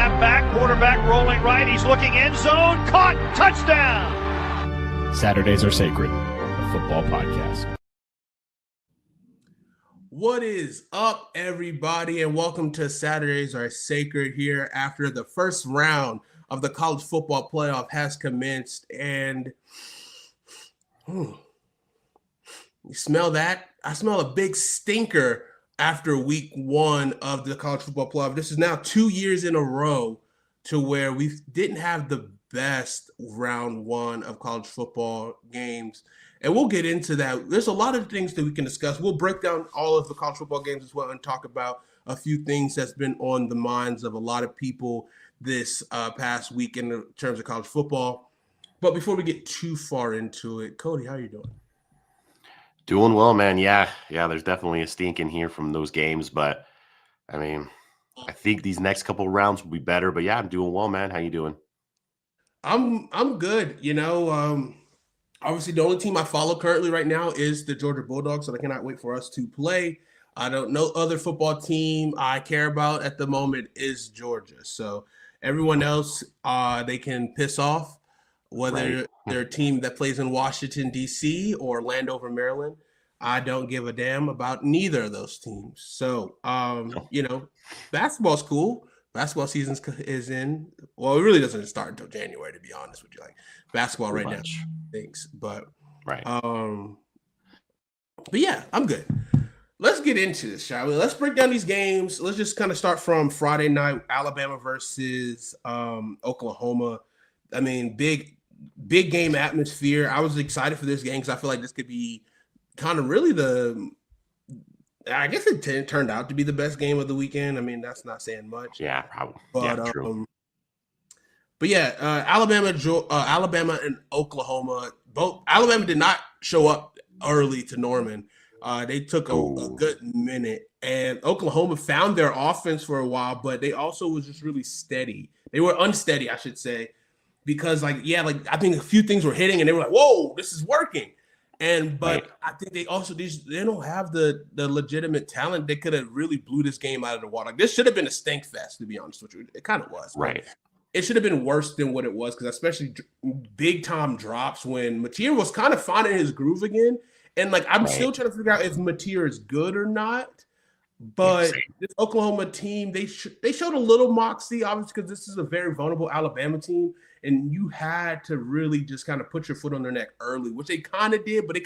Snap back, quarterback rolling right. He's looking end zone. Caught. Touchdown. Saturdays are sacred. A football podcast. What is up, everybody, and welcome to Saturdays Are Sacred here after the first round of the college football playoff has commenced. And you smell that? I smell a big stinker after week one of the college football playoff. This is now 2 years in a row to where we didn't have the best round one of college football games. And we'll get into that. There's a lot of things that we can discuss. We'll break down all of the college football games as well and talk about a few things that's been on the minds of a lot of people this past week in terms of college football. But before we get too far into it, Cody, how are you doing? Doing well, man. Yeah, there's definitely a stink in here from those games. But, I mean, I think these next couple of rounds will be better. But, yeah, I'm doing well, man. How you doing? I'm good. Obviously, the only team I follow currently right now is the Georgia Bulldogs, so I cannot wait for us to play. I don't know other football team I care about at the moment is Georgia. So everyone else, they can piss off, whether they're a team that plays in Washington, D.C. or Landover, Maryland. I don't give a damn about neither of those teams. So, basketball's cool. Basketball season is in. Well, it really doesn't start until January, to be honest with you. Like basketball right now, things. But yeah, I'm good. Let's get into this, shall we? Let's break down these games. Let's just kind of start from Friday night, Alabama versus Oklahoma. I mean, big game atmosphere. I was excited for this game because I feel like this could be kind of really I guess it turned out to be the best game of the weekend. I mean, that's not saying much. Yeah, probably. But, true. But yeah, Alabama and Oklahoma, both. Alabama did not show up early to Norman. They took a good minute, and Oklahoma found their offense for a while, but they also was just really steady. They were unsteady, I should say, because I think a few things were hitting, and they were like, "Whoa, this is working." But I think they also they don't have the legitimate talent. They could have really blew this game out of the water. Like, this should have been a stink fest, to be honest with you. It kind of was. Right. It should have been worse than what it was, because especially big time drops when Mateer was kind of finding his groove again. And I'm still trying to figure out if Mateer is good or not. But this Oklahoma team, they showed a little moxie, obviously, because this is a very vulnerable Alabama team. And you had to really just kind of put your foot on their neck early, which they kind of did, but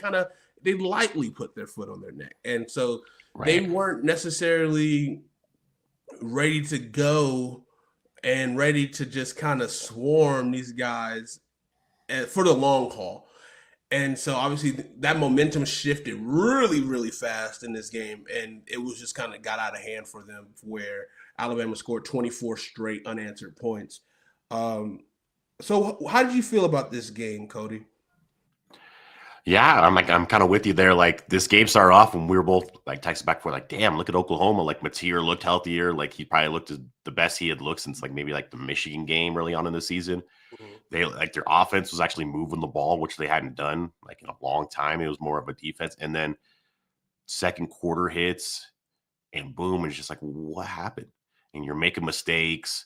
they lightly put their foot on their neck. And so they weren't necessarily ready to go and ready to just kind of swarm these guys for the long haul. And so obviously that momentum shifted really, really fast in this game. And it was just kind of got out of hand for them, where Alabama scored 24 straight unanswered points. So how did you feel about this game, Cody? Yeah, I'm kind of with you there. Like, this game started off and we were both texting back for damn, look at Oklahoma. Like, Mateer looked healthier. Like, he probably looked the best he had looked since maybe the Michigan game early on in the season. Mm-hmm. They their offense was actually moving the ball, which they hadn't done in a long time. It was more of a defense. And then second quarter hits and boom, it's just what happened? And you're making mistakes.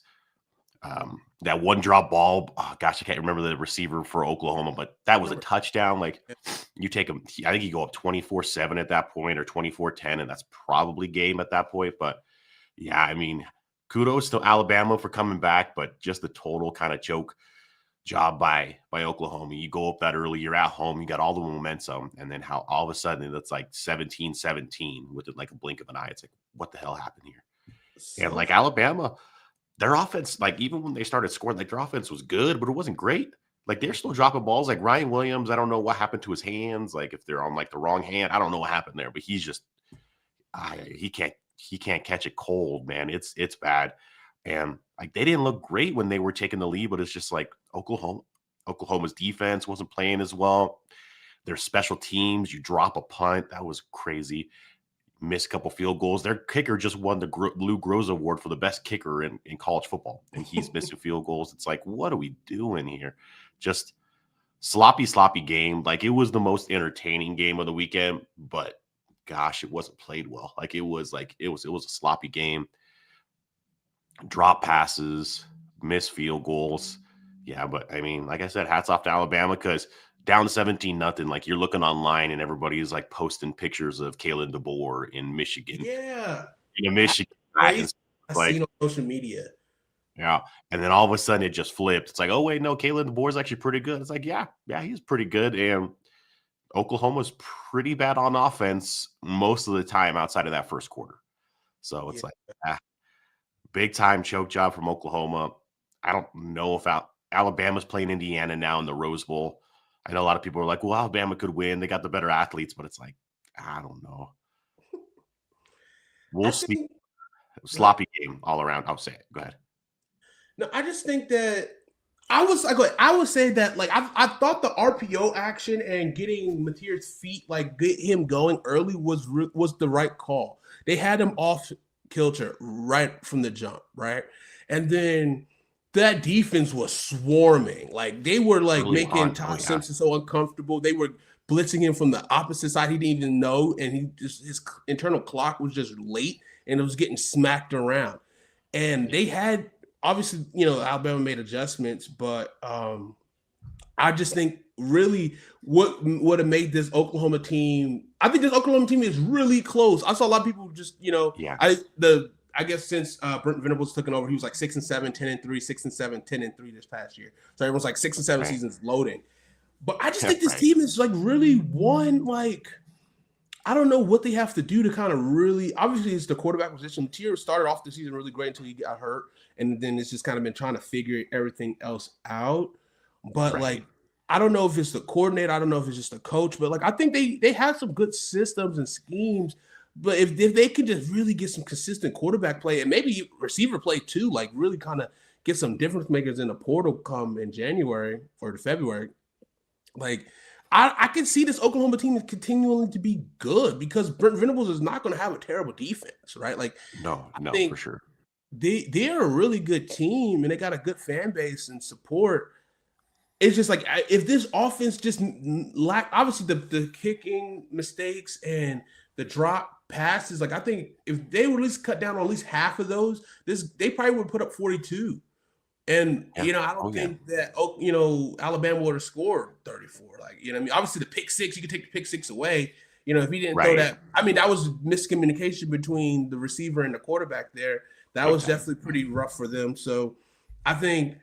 That one drop ball, I can't remember the receiver for Oklahoma, but that was a touchdown. You take him, I think you go up 24-7 at that point, or 24-10, and that's probably game at that point. But yeah, I mean, kudos to Alabama for coming back, but just the total kind of choke job by Oklahoma. You go up that early, you're at home, you got all the momentum, and then how all of a sudden it's 17-17 with a blink of an eye. It's what the hell happened here? And Alabama, their offense, even when they started scoring, their offense was good, but it wasn't great. They're still dropping balls. Ryan Williams, I don't know what happened to his hands. If they're on the wrong hand, I don't know what happened there, but he's just he can't catch it cold, man. It's bad. And they didn't look great when they were taking the lead, but it's just Oklahoma's defense wasn't playing as well. Their special teams, you drop a punt, that was crazy. Missed a couple field goals. Their kicker just won the Lou Groza Award for the best kicker in college football, and he's missing field goals. It's what are we doing here? Just sloppy game. It was the most entertaining game of the weekend, but gosh, it wasn't played well. It was a sloppy game. drop passes, missed field goals. Yeah, but I mean, like I said, hats off to Alabama because down 17-0, like you're looking online and everybody's like posting pictures of Kalen DeBoer in Michigan. Yeah. Michigan. Crazy. I Like, seen on social media. yeah. And then all of a sudden it just flipped. It's like, oh, wait, no, Kalen DeBoer is actually pretty good. It's like, yeah, he's pretty good. And Oklahoma's pretty bad on offense most of the time outside of that first quarter. So it's like, big time choke job from Oklahoma. I don't know if Alabama's playing Indiana now in the Rose Bowl. I know a lot of people are like, well, Alabama could win. They got the better athletes, but it's like, I don't know. We'll see. Sloppy game all around. I'll say it. Go ahead. No, I just think that I would say that like I thought the RPO action and getting Mateer's feet, like get him going early was the right call. They had him off kilter right from the jump, right? And then that defense was swarming. Like they were like really making Todd Simpson so uncomfortable. They were blitzing him from the opposite side. He didn't even know, and his internal clock was just late, and it was getting smacked around. And they had obviously, Alabama made adjustments, but I just think really what would have made this Oklahoma team. I think this Oklahoma team is really close. I saw a lot of people just, I guess since Brent Venables took over, he was like 6-7, 10-3, 6-7, 10-3 this past year. So everyone's like 6 and 7 seasons loading. But I just think this team is like really one, like, I don't know what they have to do to kind of really, obviously it's the quarterback position. Mateer started off the season really great until he got hurt. And then it's just kind of been trying to figure everything else out. But like, I don't know if it's the coordinator. I don't know if it's just the coach, but like, I think they have some good systems and schemes. But if they can just really get some consistent quarterback play and maybe receiver play too, like really kind of get some difference makers in the portal come in January or February, like I can see this Oklahoma team continuing to be good because Brent Venables is not going to have a terrible defense, right? Like, no, for sure. They're a really good team and they got a good fan base and support. It's just like if this offense just obviously the kicking mistakes and the drop passes, like I think if they would at least cut down on at least half of those, they probably would put up 42. And I don't think that Alabama would have scored 34. Like, I mean, obviously the pick six, you could take the pick six away. If he didn't throw that, I mean, that was miscommunication between the receiver and the quarterback there. That was definitely pretty rough for them. So I think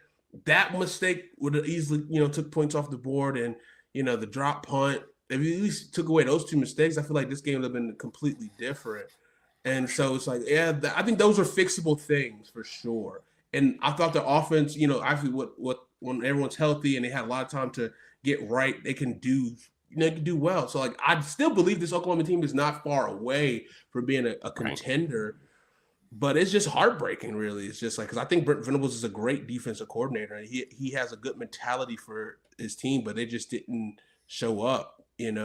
that mistake would have easily, took points off the board. And, the drop punt, if you at least took away those two mistakes, I feel like this game would have been completely different. And so it's like, I think those are fixable things for sure. And I thought the offense, actually when everyone's healthy and they had a lot of time to get right, they can do well. So like I still believe this Oklahoma team is not far away from being a contender, but it's just heartbreaking, really. It's just like because I think Brent Venables is a great defensive coordinator and he has a good mentality for his team, but they just didn't show up, and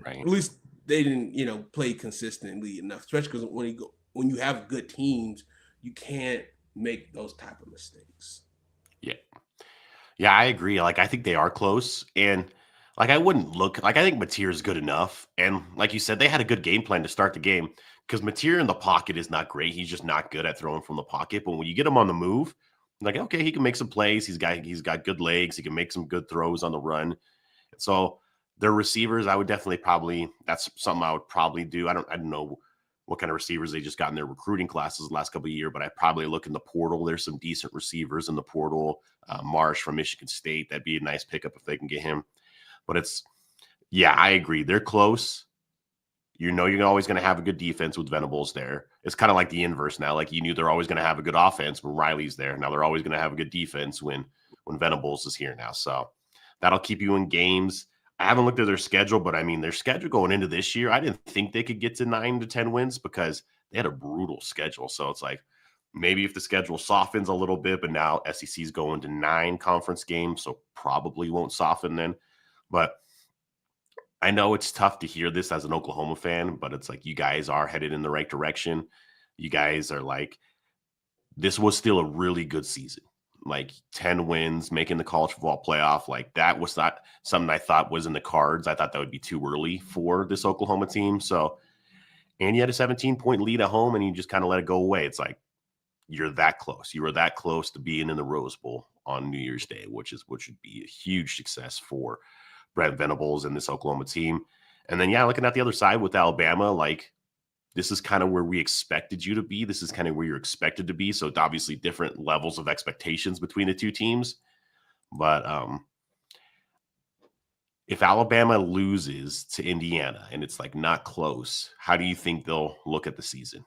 at least they didn't, play consistently enough, especially because when you have good teams, you can't make those type of mistakes. Yeah, I agree. Like, I think they are close. And like, I wouldn't look like I think Mateer is good enough. And like you said, they had a good game plan to start the game because Mateer in the pocket is not great. He's just not good at throwing from the pocket. But when you get him on the move, like, okay, he can make some plays. He's got good legs. He can make some good throws on the run. So their receivers, I would definitely that's something I would probably do. I don't know what kind of receivers they just got in their recruiting classes the last couple of years, but I probably look in the portal. There's some decent receivers in the portal. Marsh from Michigan State, that'd be a nice pickup if they can get him. But I agree. They're close. You're always going to have a good defense with Venables there. It's kind of like the inverse now. Like you knew they're always going to have a good offense when Riley's there. Now they're always going to have a good defense when Venables is here now. So that'll keep you in games. I haven't looked at their schedule, but I mean, their schedule going into this year, I didn't think they could get to 9 to 10 wins because they had a brutal schedule. So it's like maybe if the schedule softens a little bit, but now SEC's going to 9 conference games, so probably won't soften then. But I know it's tough to hear this as an Oklahoma fan, but it's like you guys are headed in the right direction. You guys are like, this was still a really good season. Like 10 wins, making the college football playoff. Like that was not something I thought was in the cards. I thought that would be too early for this Oklahoma team. So, and you had a 17-point lead at home and you just kind of let it go away. It's like, you're that close. You were that close to being in the Rose Bowl on New Year's Day, which would be a huge success for Brent Venables and this Oklahoma team. And then, looking at the other side with Alabama, like, this is kind of where we expected you to be. This is kind of where you're expected to be. So it's obviously different levels of expectations between the two teams. But if Alabama loses to Indiana and it's like not close, how do you think they'll look at the season?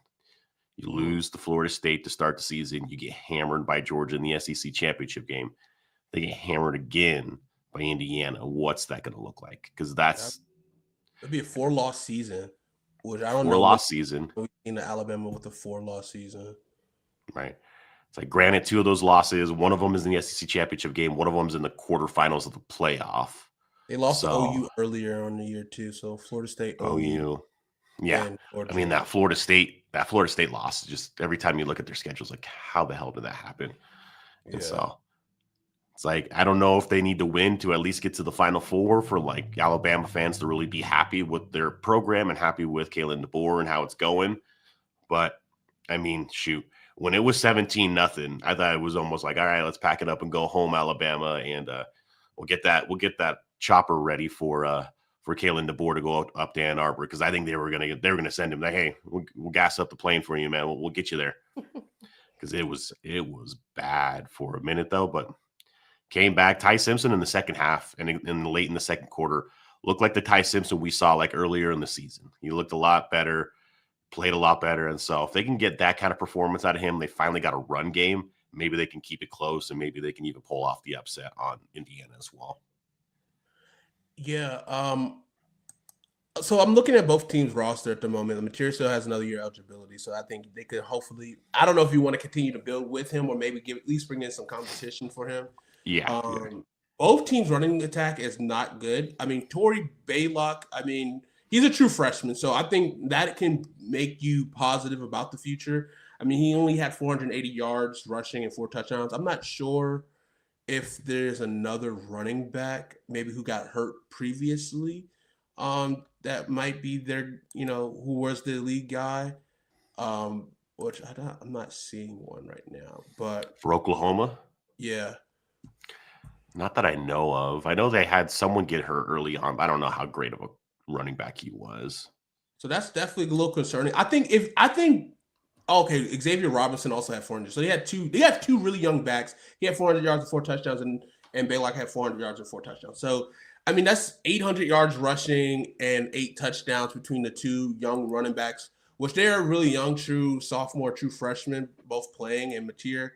You lose to Florida State to start the season. You get hammered by Georgia in the SEC championship game. They get hammered again by Indiana. What's that going to look like? Because it'd be a 4-loss season, which I don't know. 4-loss season. In Alabama with a 4-loss season. Right. It's like, granted, 2 of those losses, one of them is in the SEC championship game. One of them is in the quarterfinals of the playoff. They lost to OU earlier on the year too. So Florida State, OU. Yeah. I mean, that Florida State loss, just every time you look at their schedules, like, how the hell did that happen? And so it's like, I don't know if they need to win to at least get to the Final Four for like Alabama fans to really be happy with their program and happy with Kalen DeBoer and how it's going. But I mean, shoot, when it was 17-0, I thought it was almost like, all right, let's pack it up and go home, Alabama, and we'll get that chopper ready for Kalen DeBoer to go up to Ann Arbor, because I think they were gonna send him like, hey, we'll gas up the plane for you, man. We'll get you there, because it was bad for a minute though, but came back. Ty Simpson in the second half and in late in the second quarter looked like the Ty Simpson we saw like earlier in the season. He looked a lot better, played a lot better, and so if they can get that kind of performance out of him, they finally got a run game. Maybe they can keep it close, and maybe they can even pull off the upset on Indiana as well. Yeah. So I'm looking at both teams' roster at the moment. The Material still has another year eligibility, so I think they could hopefully. I don't know if you want to continue to build with him or maybe at least bring in some competition for him. Yeah. Both teams' running attack is not good. I mean, Torrey Baylock, I mean, he's a true freshman, so I think that can make you positive about the future. I mean, he only had 480 yards rushing and 4 touchdowns. I'm not sure if there's another running back maybe who got hurt previously that might be their, who was the lead guy, which I'm not seeing one right now. But for Oklahoma? Yeah. Not that I know of. I know they had someone get hurt early on, but I don't know how great of a running back he was. So that's definitely a little concerning. Okay, Xavier Robinson also had 400. So they had two really young backs. He had 400 yards and 4 touchdowns, and Baylock had 400 yards and 4 touchdowns. So, I mean, that's 800 yards rushing and 8 touchdowns between the two young running backs, which they are really young, true sophomore, true freshmen, both playing. And Mateer,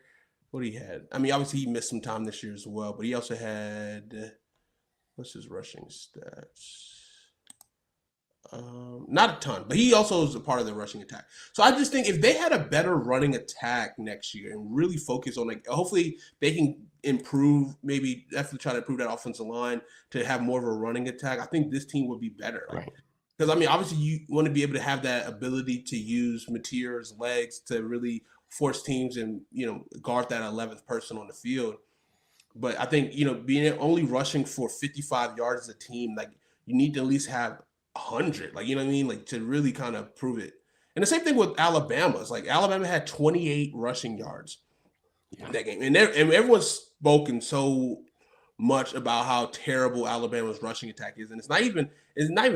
what he had? I mean, obviously he missed some time this year as well, but he also had, what's his rushing stats? Not a ton, but he also is a part of the rushing attack. So I just think if they had a better running attack next year and really focus on, like, hopefully they can improve, maybe definitely try to improve that offensive line to have more of a running attack, I think this team would be better. Right. Because, I mean, obviously you want to be able to have that ability to use Mateer's legs to really force teams and, guard that 11th person on the field. But I think, being only rushing for 55 yards as a team, like, you need to at least have 100, like, you know what I mean? Like, to really kind of prove it. And the same thing with Alabama. It's like Alabama had 28 rushing yards in that game. And everyone's spoken so much about how terrible Alabama's rushing attack is. And it's not even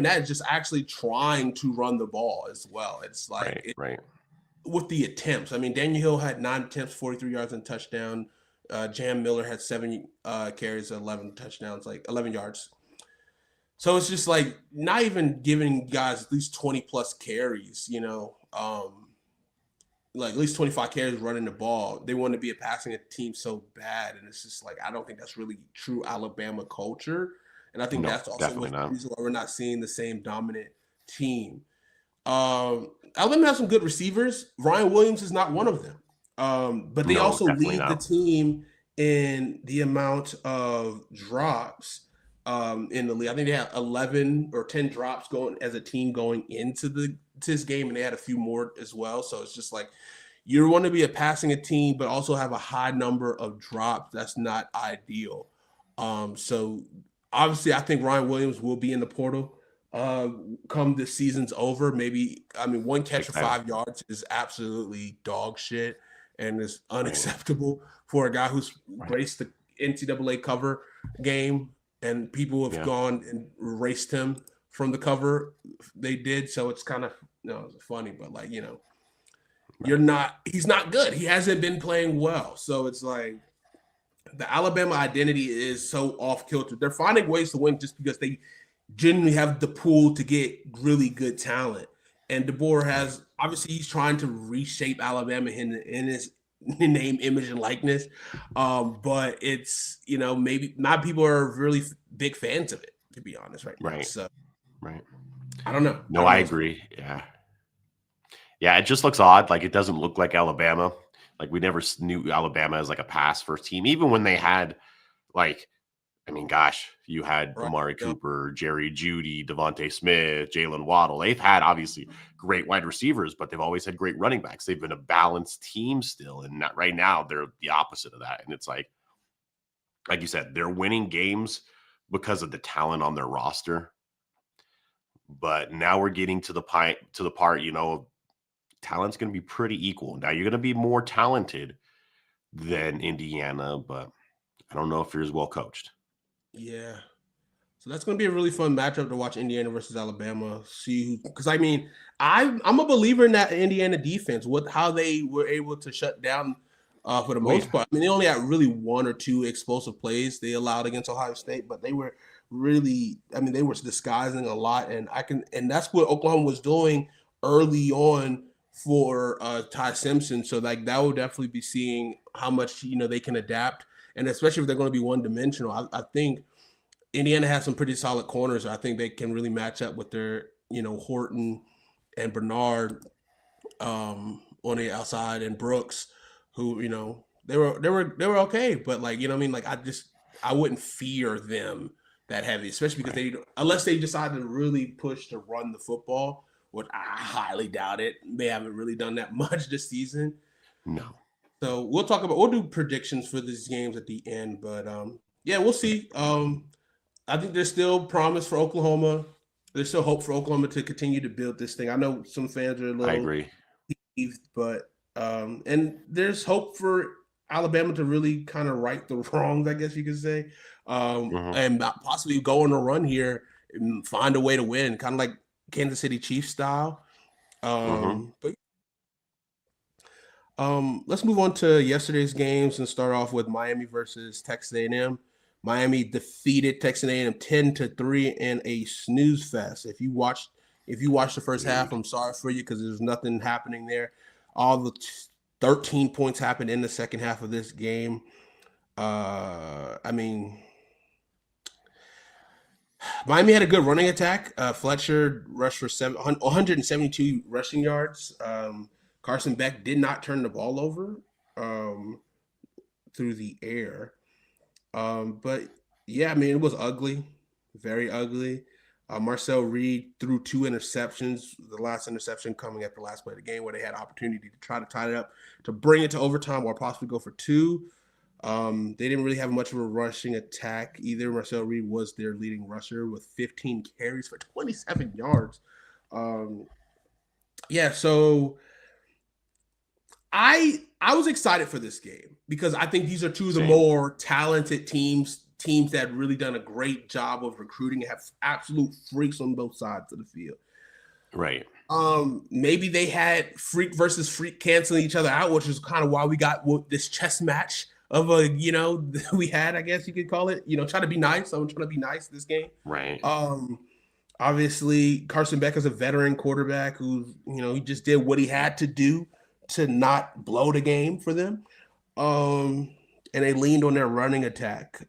that, it's just actually trying to run the ball as well. It's like with the attempts. I mean, Daniel Hill had 9 attempts, 43 yards and touchdown. Jam Miller had 7 carries, 11 touchdowns, like 11 yards. So it's just like not even giving guys at least 20 plus carries, like at least 25 carries running the ball. They want to be a passing team so bad. And it's just like, I don't think that's really true Alabama culture. And I think that's also the reason why we're not seeing the same dominant team. Alabama has some good receivers. Ryan Williams is not one of them. But they also lead the team in the amount of drops in the league. I think they have 11 or 10 drops going as a team going into this game, and they had a few more as well. So it's just like you want to be a passing team, but also have a high number of drops. That's not ideal. So obviously, I think Ryan Williams will be in the portal come this season's over. Maybe, I mean, 1 catch for 5 yards is absolutely dog shit. and it's unacceptable for a guy who's graced the NCAA cover game, and people have gone and erased him from the cover. They did, so it's kind of it's funny, but like he's not good. He hasn't been playing well, so it's like the Alabama identity is so off kilter. They're finding ways to win just because they genuinely have the pool to get really good talent. And DeBoer has, obviously, he's trying to reshape Alabama in his name, image, and likeness. But it's, maybe not people are really big fans of it, to be honest, right now. So, I don't know. No, I agree. Yeah. Yeah, it just looks odd. Like, it doesn't look like Alabama. Like, we never knew Alabama as like a pass first team, even when they had you had Amari Cooper, Jerry Jeudy, Devontae Smith, Jalen Waddle. They've had obviously great wide receivers, but they've always had great running backs. They've been a balanced team still, and right now they're the opposite of that. And it's like you said, they're winning games because of the talent on their roster. But now we're getting to the part, talent's going to be pretty equal. Now you're going to be more talented than Indiana, but I don't know if you're as well coached. Yeah. So that's going to be a really fun matchup to watch, Indiana versus Alabama. Because I'm a believer in that Indiana defense, how they were able to shut down for the most part. I mean, they only had really one or two explosive plays they allowed against Ohio State, but they were really, they were disguising a lot. And that's what Oklahoma was doing early on for Ty Simpson. So like that will definitely be seeing how much, they can adapt. And especially if they're going to be one-dimensional, I think Indiana has some pretty solid corners. I think they can really match up with their, Horton and Bernard on the outside, and Brooks, who, they were okay. But like, like I wouldn't fear them that heavy, especially because unless they decide to really push to run the football, which I highly doubt it. They haven't really done that much this season. No. So we'll do predictions for these games at the end, but we'll see. I think there's still promise for Oklahoma. There's still hope for Oklahoma to continue to build this thing. I know some fans are a little, I agree, but and there's hope for Alabama to really kind of right the wrongs, I guess you could say, and possibly go on a run here and find a way to win, kind of like Kansas City Chiefs style. But let's move on to yesterday's games and start off with Miami versus Texas A&M. Miami defeated Texas A&M 10-3 in a snooze fest. If you watched the first half, I'm sorry for you because there's nothing happening there. All the 13 points happened in the second half of this game. Miami had a good running attack. Fletcher rushed for 172 rushing yards. Carson Beck did not turn the ball over through the air. But yeah, it was ugly, very ugly. Marcel Reed threw 2 interceptions, the last interception coming at the last play of the game where they had opportunity to try to tie it up, to bring it to overtime or possibly go for 2. They didn't really have much of a rushing attack either. Marcel Reed was their leading rusher with 15 carries for 27 yards. So I was excited for this game because I think these are two of the more talented teams that really done a great job of recruiting and have absolute freaks on both sides of the field. Right. Maybe they had freak versus freak canceling each other out, which is kind of why we got this chess match of we had, I guess you could call it, trying to be nice. I'm trying to be nice this game. Right. Obviously Carson Beck is a veteran quarterback who, he just did what he had to do to not blow the game for them. And they leaned on their running attack.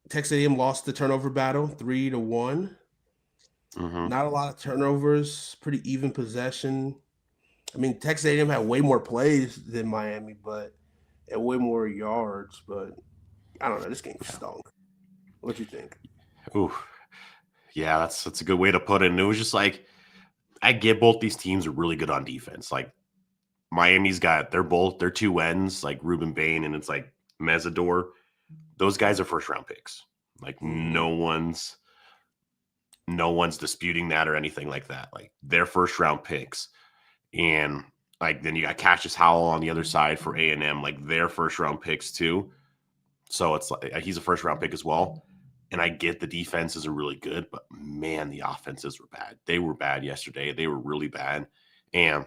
Texas A&M lost the turnover battle 3-1. Not a lot of turnovers, pretty even possession. Texas A&M had way more plays than Miami, but and way more yards. But I don't know. This game stunk. What you think? Ooh, yeah, that's a good way to put it. And it was just like, I get both these teams are really good on defense. Like Miami's got their 2 ends, like Ruben Bain, and it's like Mesidor. Those guys are first round picks. Like no one's no one's disputing that or anything like that. Like their first round picks, and like then you got Cassius Howell on the other side for A&M, like their first round picks too. So it's like he's a first round pick as well. And I get the defenses are really good, but man, the offenses were bad. They were bad yesterday. They were really bad. And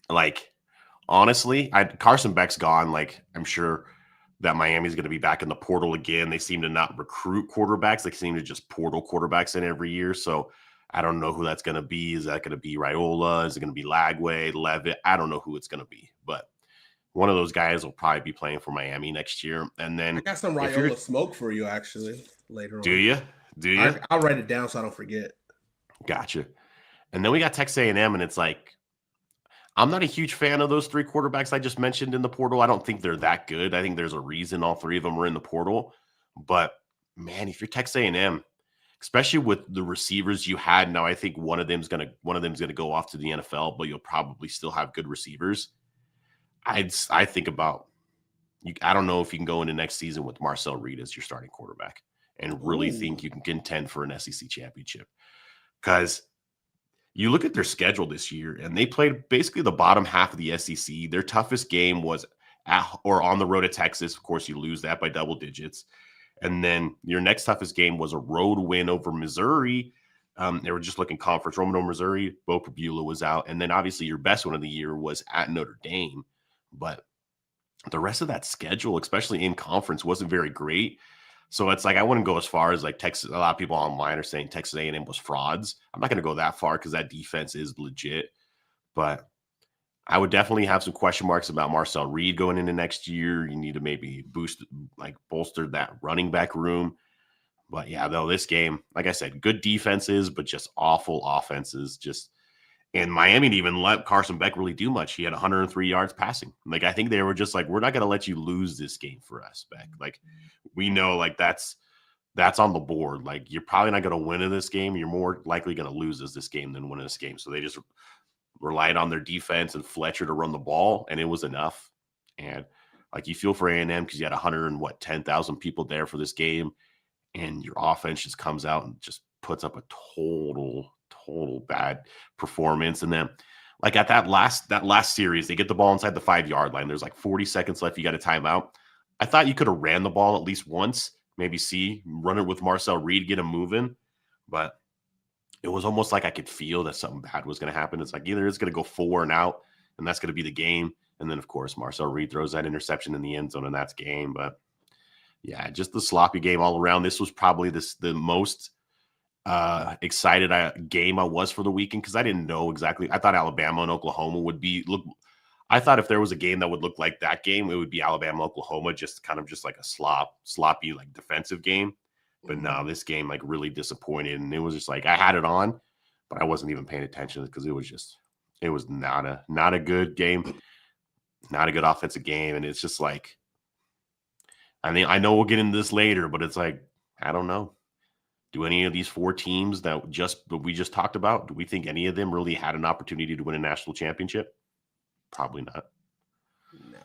like, honestly, Carson Beck's gone. Like, I'm sure that Miami's going to be back in the portal again. They seem to not recruit quarterbacks. They seem to just portal quarterbacks in every year. So I don't know who that's going to be. Is that going to be Raiola? Is it going to be Lagway, Levitt? I don't know who it's going to be, but one of those guys will probably be playing for Miami next year. And then I got some Raiola smoke for you actually later on. Do you? I'll write it down so I don't forget. Gotcha. And then we got Texas A&M, and it's like, I'm not a huge fan of those three quarterbacks I just mentioned in the portal. I don't think they're that good. I think there's a reason all three of them are in the portal. But man, if you're Texas A&M, especially with the receivers you had now, I think one of them's gonna go off to the NFL, but you'll probably still have good receivers. I think about you. I don't know if you can go into next season with Marcel Reed as your starting quarterback and really think you can contend for an SEC championship, because you look at their schedule this year, and they played basically the bottom half of the SEC. Their toughest game was on the road at Texas. Of course, you lose that by double digits. And then your next toughest game was a road win over Missouri. They were just looking conference. Roman, Missouri, Bo Prabula was out. And then obviously your best one of the year was at Notre Dame. But the rest of that schedule, especially in conference, wasn't very great. So it's like I wouldn't go as far as like Texas. A lot of people online are saying Texas A&M was frauds. I'm not going to go that far because that defense is legit. But I would definitely have some question marks about Marcel Reed going into next year. You need to maybe bolster that running back room. But yeah, though this game, like I said, good defenses, but just awful offenses. And Miami didn't even let Carson Beck really do much. He had 103 yards passing. Like, I think they were just like, we're not going to let you lose this game for us, Beck. Like, we know, like, that's on the board. Like, you're probably not going to win in this game. You're more likely going to lose this game than win this game. So they just relied on their defense and Fletcher to run the ball, and it was enough. And, like, you feel for A&M because you had 10,000 people there for this game, and your offense just comes out and just puts up a total bad performance. And then like at that last series, they get the ball inside the 5-yard line. There's like 40 seconds left. You got a timeout. I thought you could have ran the ball at least once, maybe run it with Marcel Reed, get him moving. But it was almost like I could feel that something bad was going to happen. It's like either it's going to go 4 and out, and that's going to be the game. And then, of course, Marcel Reed throws that interception in the end zone, and that's game. But yeah, just the sloppy game all around. This was probably the most excited game I was for the weekend, because I didn't know exactly. I thought Alabama and Oklahoma would I thought if there was a game that would look like that game, it would be Alabama Oklahoma, just like a sloppy like defensive game. But no, this game like really disappointed, and it was just like I had it on, but I wasn't even paying attention because it was not a good game, not a good offensive game, and it's just like I know we'll get into this later, but it's like I don't know. Do any of these 4 teams that we just talked about, do we think any of them really had an opportunity to win a national championship? Probably not. No.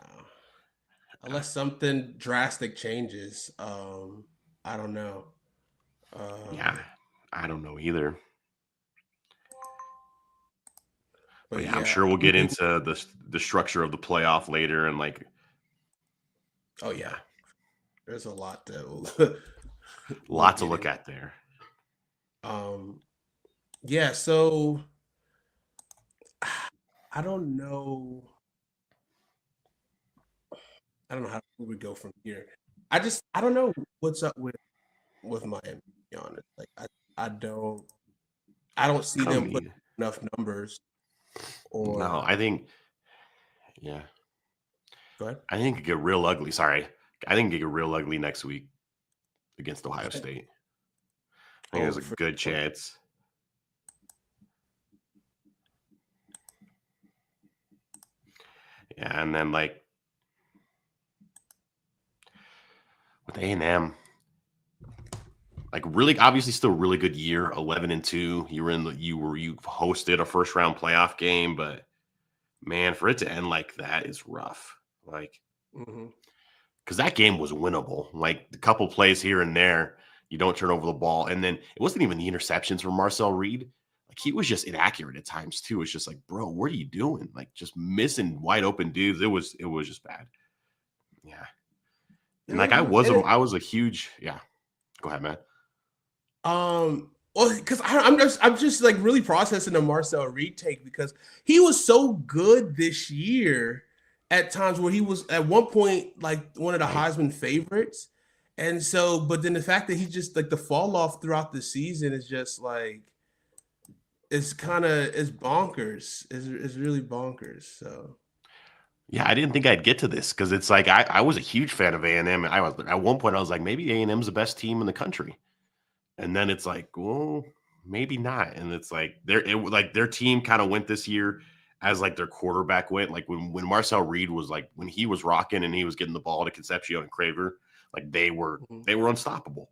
Unless something drastic changes. I don't know. Yeah, I don't know either. But yeah, I'm sure we'll get into the structure of the playoff later and like. Oh yeah, there's a lot to look at there. Yeah, so I don't know how we would go from here. I don't know what's up with Miami, to be honest. Like I don't see them putting enough numbers. Or no, I think yeah. Go ahead. I think it get real ugly. Sorry. I think it get real ugly next week against Ohio State. I think there's a good chance. Yeah, and then like with A&M, like really obviously still really good year, 11-2. You hosted a first round playoff game, but man, for it to end like that is rough. Like because that game was winnable. Like a couple plays here and there, You don't turn over the ball. And then it wasn't even the interceptions from Marcel Reed. Like, he was just inaccurate at times too. It's just like, bro, what are you doing? Like, just missing wide open dudes. It was just bad. Yeah. And like, I was a huge, yeah. Go ahead, man. Well, because I'm just like really processing the Marcel Reed take, because he was so good this year at times where he was at one point like one of the Heisman favorites. And so, but then the fact that he just like the fall off throughout the season is just like, it's bonkers. It's really bonkers. So yeah, I didn't think I'd get to this because it's like I was a huge fan of A&M. I was at one point I was like, maybe A&M's the best team in the country. And then it's like, well, maybe not. And it's like their team kind of went this year as like their quarterback went. Like when Marcel Reed was like, when he was rocking and he was getting the ball to Concepcion and Craver, like they were unstoppable.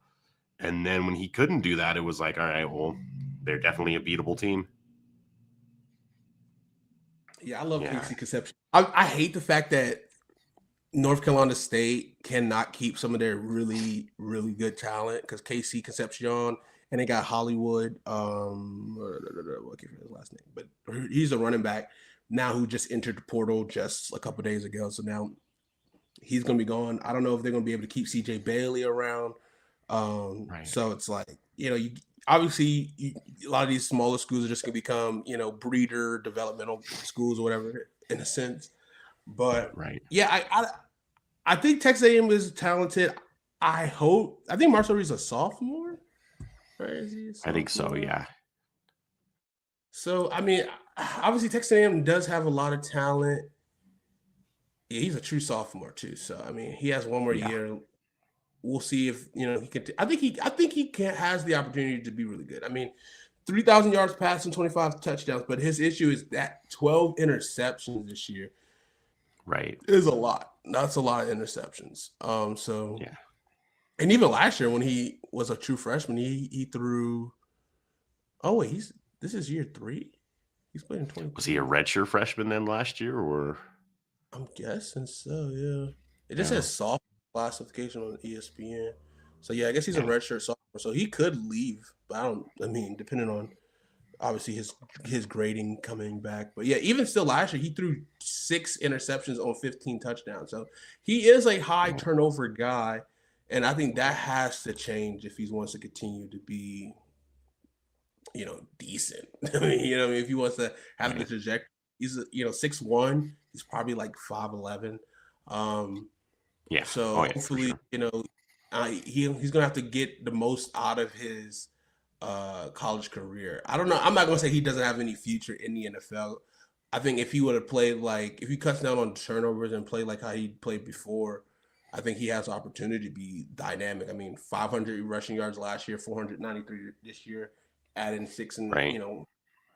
And then when he couldn't do that, it was like, all right, well, they're definitely a beatable team. Yeah, I love KC Concepcion. I hate the fact that North Carolina State cannot keep some of their really, really good talent, because KC Concepcion, and they got Hollywood. I can't remember his last name, but he's a running back now who just entered the portal just a couple days ago. So now he's going to be gone. I don't know if they're going to be able to keep CJ Bailey around. So it's like, you obviously a lot of these smaller schools are just going to become, breeder developmental schools or whatever in a sense. But yeah, I think Texas A&M is talented. I think Marcel Reed's a sophomore. Right? Is he a sophomore? I think so, yeah. So I mean, obviously Texas A&M does have a lot of talent. Yeah, he's a true sophomore too. So I mean, he has one more year. We'll see if he can. I think he has the opportunity to be really good. I mean, 3,000 yards passing, 25 touchdowns, but his issue is that 12 interceptions this year. Right. Is a lot. That's a lot of interceptions. So yeah. And even last year when he was a true freshman, he threw. Oh wait, this is year 3. He's playing 20. Was he a redshirt freshman then last year, or? I'm guessing so. Yeah. It just says sophomore classification on ESPN. So yeah, I guess he's a redshirt sophomore. So he could leave, but depending on obviously his grading coming back. But yeah, even still last year, he threw 6 interceptions on 15 touchdowns. So he is a high turnover guy. And I think that has to change if he wants to continue to be, decent. If he wants to have the trajectory. He's 6'1". He's probably like 5'11". So hopefully, he's gonna have to get the most out of his college career. I don't know. I'm not gonna say he doesn't have any future in the NFL. I think if he would have played if he cuts down on turnovers and play like how he played before, I think he has the opportunity to be dynamic. I mean, 500 rushing yards last year, 493 this year, adding 6 and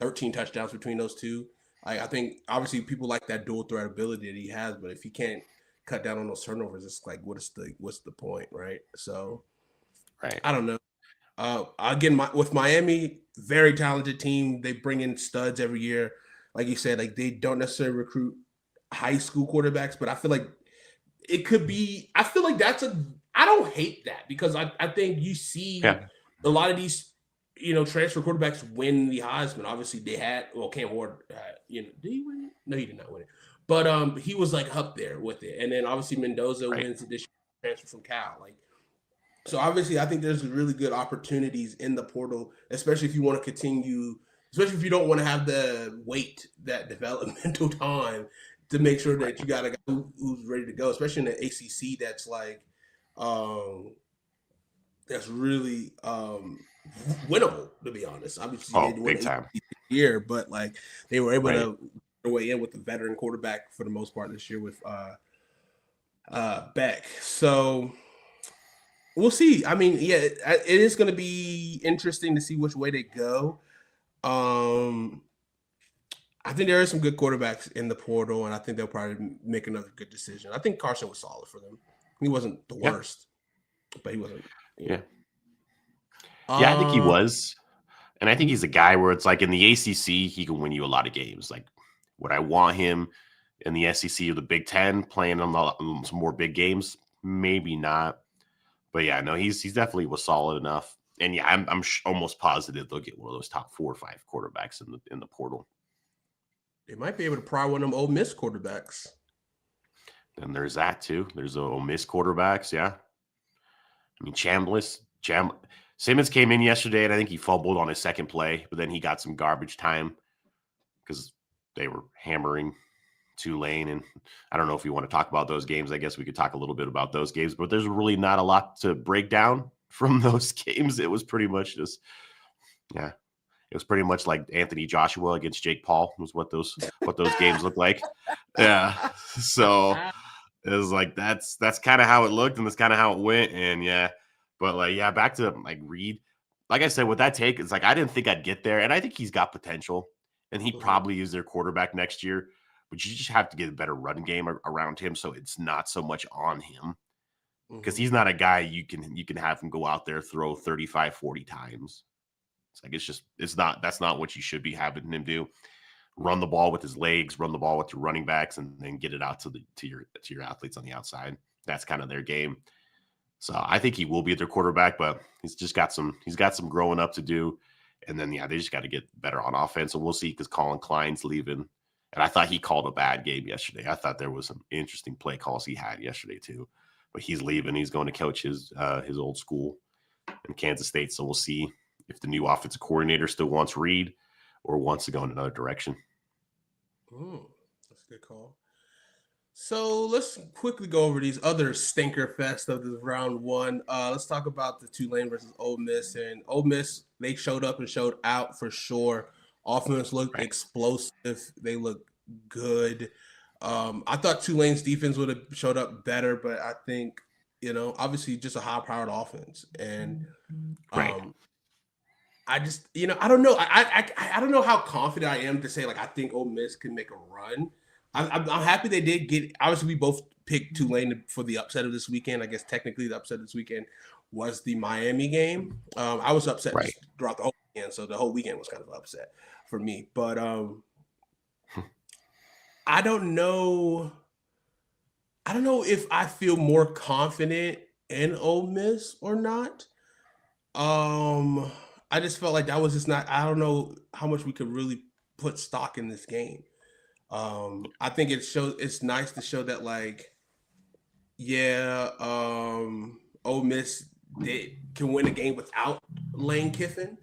13 touchdowns between those two. I think obviously people like that dual threat ability that he has, but if he can't cut down on those turnovers, it's like what's the point, right? So, I don't know. Again, with Miami, very talented team. They bring in studs every year, like you said. Like they don't necessarily recruit high school quarterbacks, but I feel like it could be. I feel like I don't hate that, because I think you see a lot of these transfer quarterbacks win the Heisman. Obviously, they had Cam Ward. Did he win it? No, he did not win it. But he was like up there with it, and then obviously Mendoza wins it this year, transfer from Cal. So obviously, I think there's really good opportunities in the portal, especially if you want to continue, especially if you don't want to have the wait that developmental time to make sure that you got a guy who's ready to go, especially in the ACC. That's that's really winnable, to be honest. Obviously, they won big time year, but they were able to weigh in with the veteran quarterback for the most part this year with Beck. So we'll see. I mean, it is going to be interesting to see which way they go. I think there are some good quarterbacks in the portal, and I think they'll probably make another good decision. I think Carson was solid for them. He wasn't the worst, but he wasn't. Yeah, I think he was. And I think he's a guy where it's like in the ACC, he can win you a lot of games. Like, would I want him in the SEC or the Big Ten playing on some more big games? Maybe not. But yeah, no, he's definitely was solid enough. And yeah, I'm almost positive they'll get one of those top 4 or 5 quarterbacks in the portal. They might be able to pry one of them Ole Miss quarterbacks. And there's that too. There's the Ole Miss quarterbacks. Yeah, I mean Simmons came in yesterday, and I think he fumbled on his second play, but then he got some garbage time because they were hammering Tulane. And I don't know if you want to talk about those games. I guess we could talk a little bit about those games, but there's really not a lot to break down from those games. It was pretty much just, yeah, it was pretty much like Anthony Joshua against Jake Paul was what those games look like. Yeah. So it was like, that's kind of how it looked, and that's kind of how it went. And yeah, but like, yeah, back to like Reed, like I said, with that take, it's like, I didn't think I'd get there, and I think he's got potential, and he probably is their quarterback next year, but you just have to get a better run game around him. So it's not so much on him, because he's not a guy you can have him go out there, throw 35, 40 times. It's like, that's not what you should be having him do. Run the ball with his legs, run the ball with your running backs, and then get it out to your athletes on the outside. That's kind of their game. So I think he will be their quarterback, but he's got some growing up to do. And then, yeah, they just got to get better on offense. And we'll see, because Colin Klein's leaving. And I thought he called a bad game yesterday. I thought there was some interesting play calls he had yesterday too. But he's leaving. He's going to coach his old school in Kansas State. So we'll see if the new offensive coordinator still wants Reed or wants to go in another direction. That's a good call. So let's quickly go over these other stinker fest of this round one. Let's talk about the Tulane versus Ole Miss. And Ole Miss, they showed up and showed out for sure. Offense looked explosive. They looked good. I thought Tulane's defense would have showed up better, but I think, obviously just a high-powered offense. And I just, I don't know. I don't know how confident I am to say, like, I think Ole Miss can make a run. I'm happy they did get. Obviously, we both picked Tulane for the upset of this weekend. I guess technically the upset of this weekend was the Miami game. I was upset throughout the whole weekend, so the whole weekend was kind of upset for me. But I don't know. I don't know if I feel more confident in Ole Miss or not. I just felt like that was just not. I don't know how much we could really put stock in this game. I think it's nice to show that, like, Ole Miss can win a game without Lane Kiffin.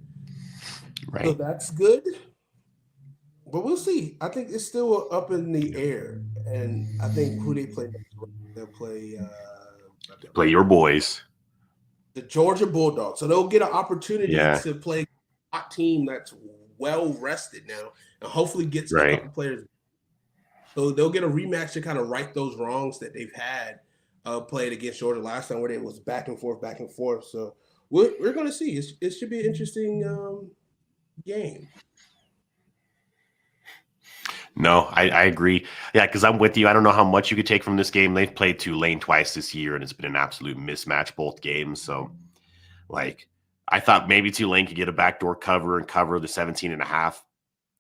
Right. So that's good. But we'll see. I think it's still up in the air. And I think who they play next, they'll play your boys, the Georgia Bulldogs. So they'll get an opportunity to play a team that's well rested now, and hopefully get a couple players. So they'll get a rematch to kind of right those wrongs that they've had played against Georgia last time, where it was back and forth. So we're going to see. It should be an interesting game. No, I agree. Yeah, because I'm with you. I don't know how much you could take from this game. They've played Tulane twice this year, and it's been an absolute mismatch both games. So, like, I thought maybe Tulane could get a backdoor cover and cover the 17.5.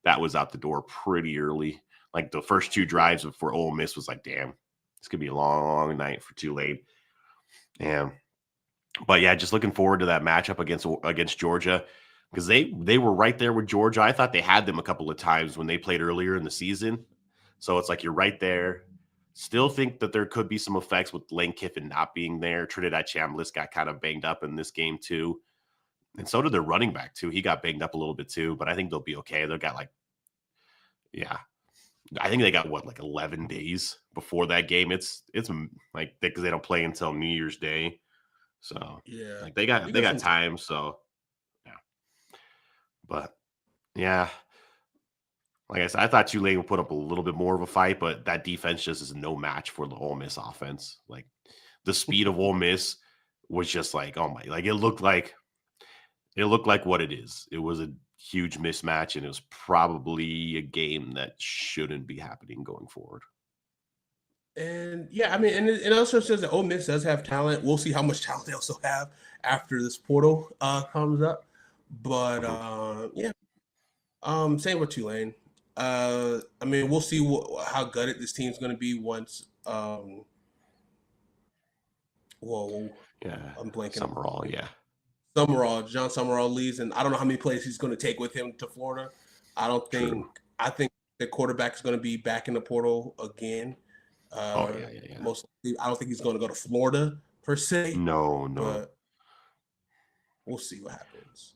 That was out the door pretty early. Like, the first 2 drives for Ole Miss was like, damn, it's going to be a long night for Tulane. But yeah, just looking forward to that matchup against Georgia, because they were right there with Georgia. I thought they had them a couple of times when they played earlier in the season. So it's like, you're right there. Still think that there could be some effects with Lane Kiffin not being there. Trinidad Chambliss got kind of banged up in this game too. And so did their running back too. He got banged up a little bit too, but I think they'll be okay. They've got I think they got 11 days before that game. It's like, because they don't play until New Year's Day. So like they got time. So yeah, but yeah, like I said, I thought Tulane would put up a little bit more of a fight, but that defense just is no match for the Ole Miss offense. Like, the speed of Ole Miss was just like, oh my, like it looked like what it is. It was a huge mismatch, and it was probably a game that shouldn't be happening going forward. And yeah, I mean, and it also says that Ole Miss does have talent. We'll see how much talent they also have after this portal comes up. But same with Tulane. I mean, we'll see how gutted this team's going to be once Whoa, Yeah, I'm blanking. Summerall, yeah. John Summerall leaves, and I don't know how many plays he's going to take with him to Florida. True. I think the quarterback is going to be back in the portal again. Oh, yeah. Most likely, I don't think he's going to go to Florida per se, No. but we'll see what happens.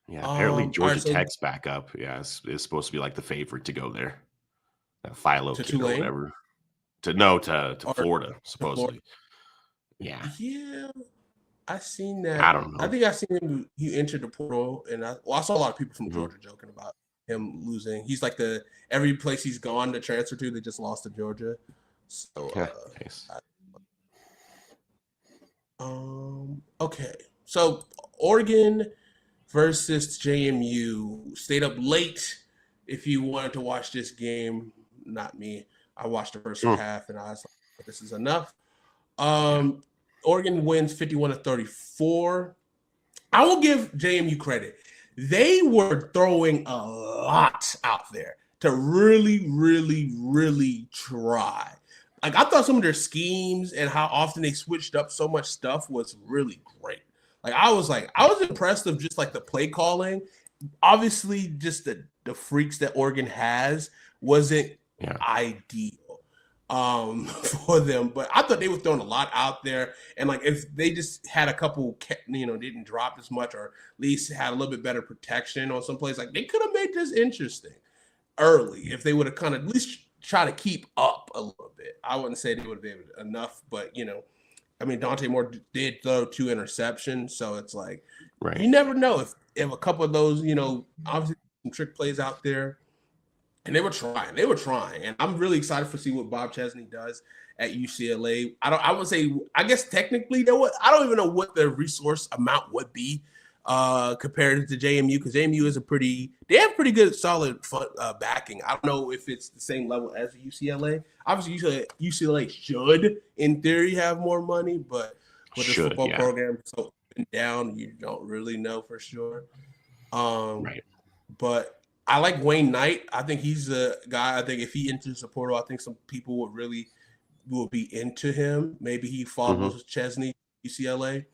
Yeah, apparently All right, Georgia so Tech's back up. Yeah, it's supposed to be like the favorite to go there. That Philo to kid or Tulane whatever. To or Florida, to Florida. supposedly. Yeah. Yeah, I seen I that. don't I know. think I seen him. He entered the portal, and I saw a lot of people from Mhm. Georgia joking about him losing. He's like every place he's gone to transfer to, they just lost to Georgia. So, Yeah, nice. okay. So Oregon versus JMU. Stayed up late if you wanted to watch this game. Not me. I watched the first Mm, half, and I was like, "This is enough." yeah. Oregon wins 51-34. I will give JMU credit. They were throwing a lot out there to really, really, really try. Like I thought some of their schemes and how often they switched up so much stuff was really great. I was impressed of just like the play calling. Obviously, just the freaks that Oregon has wasn't Yeah. ideal for them, but I thought they were throwing a lot out there, and like if they just had a couple, didn't drop as much, or at least had a little bit better protection on some plays, like they could have made this interesting early if they would have kind of at least try to keep up a little bit. I wouldn't say they would have been enough, but I mean, Dante Moore did throw 2 interceptions, so it's like you Right. never know if a couple of those, obviously some trick plays out there. And they were trying. And I'm really excited to see what Bob Chesney does at UCLA. I would say, I guess technically, I don't even know what the resource amount would be compared to JMU, because JMU is they have pretty good, solid backing. I don't know if it's the same level as UCLA. Obviously, UCLA should, in theory, have more money, but with the football program so up and down, you don't really know for sure. Right. But I like Wayne Knight. I think he's a guy. I think if he enters the portal, I think some people will be into him. Maybe he follows Chesney, UCLA.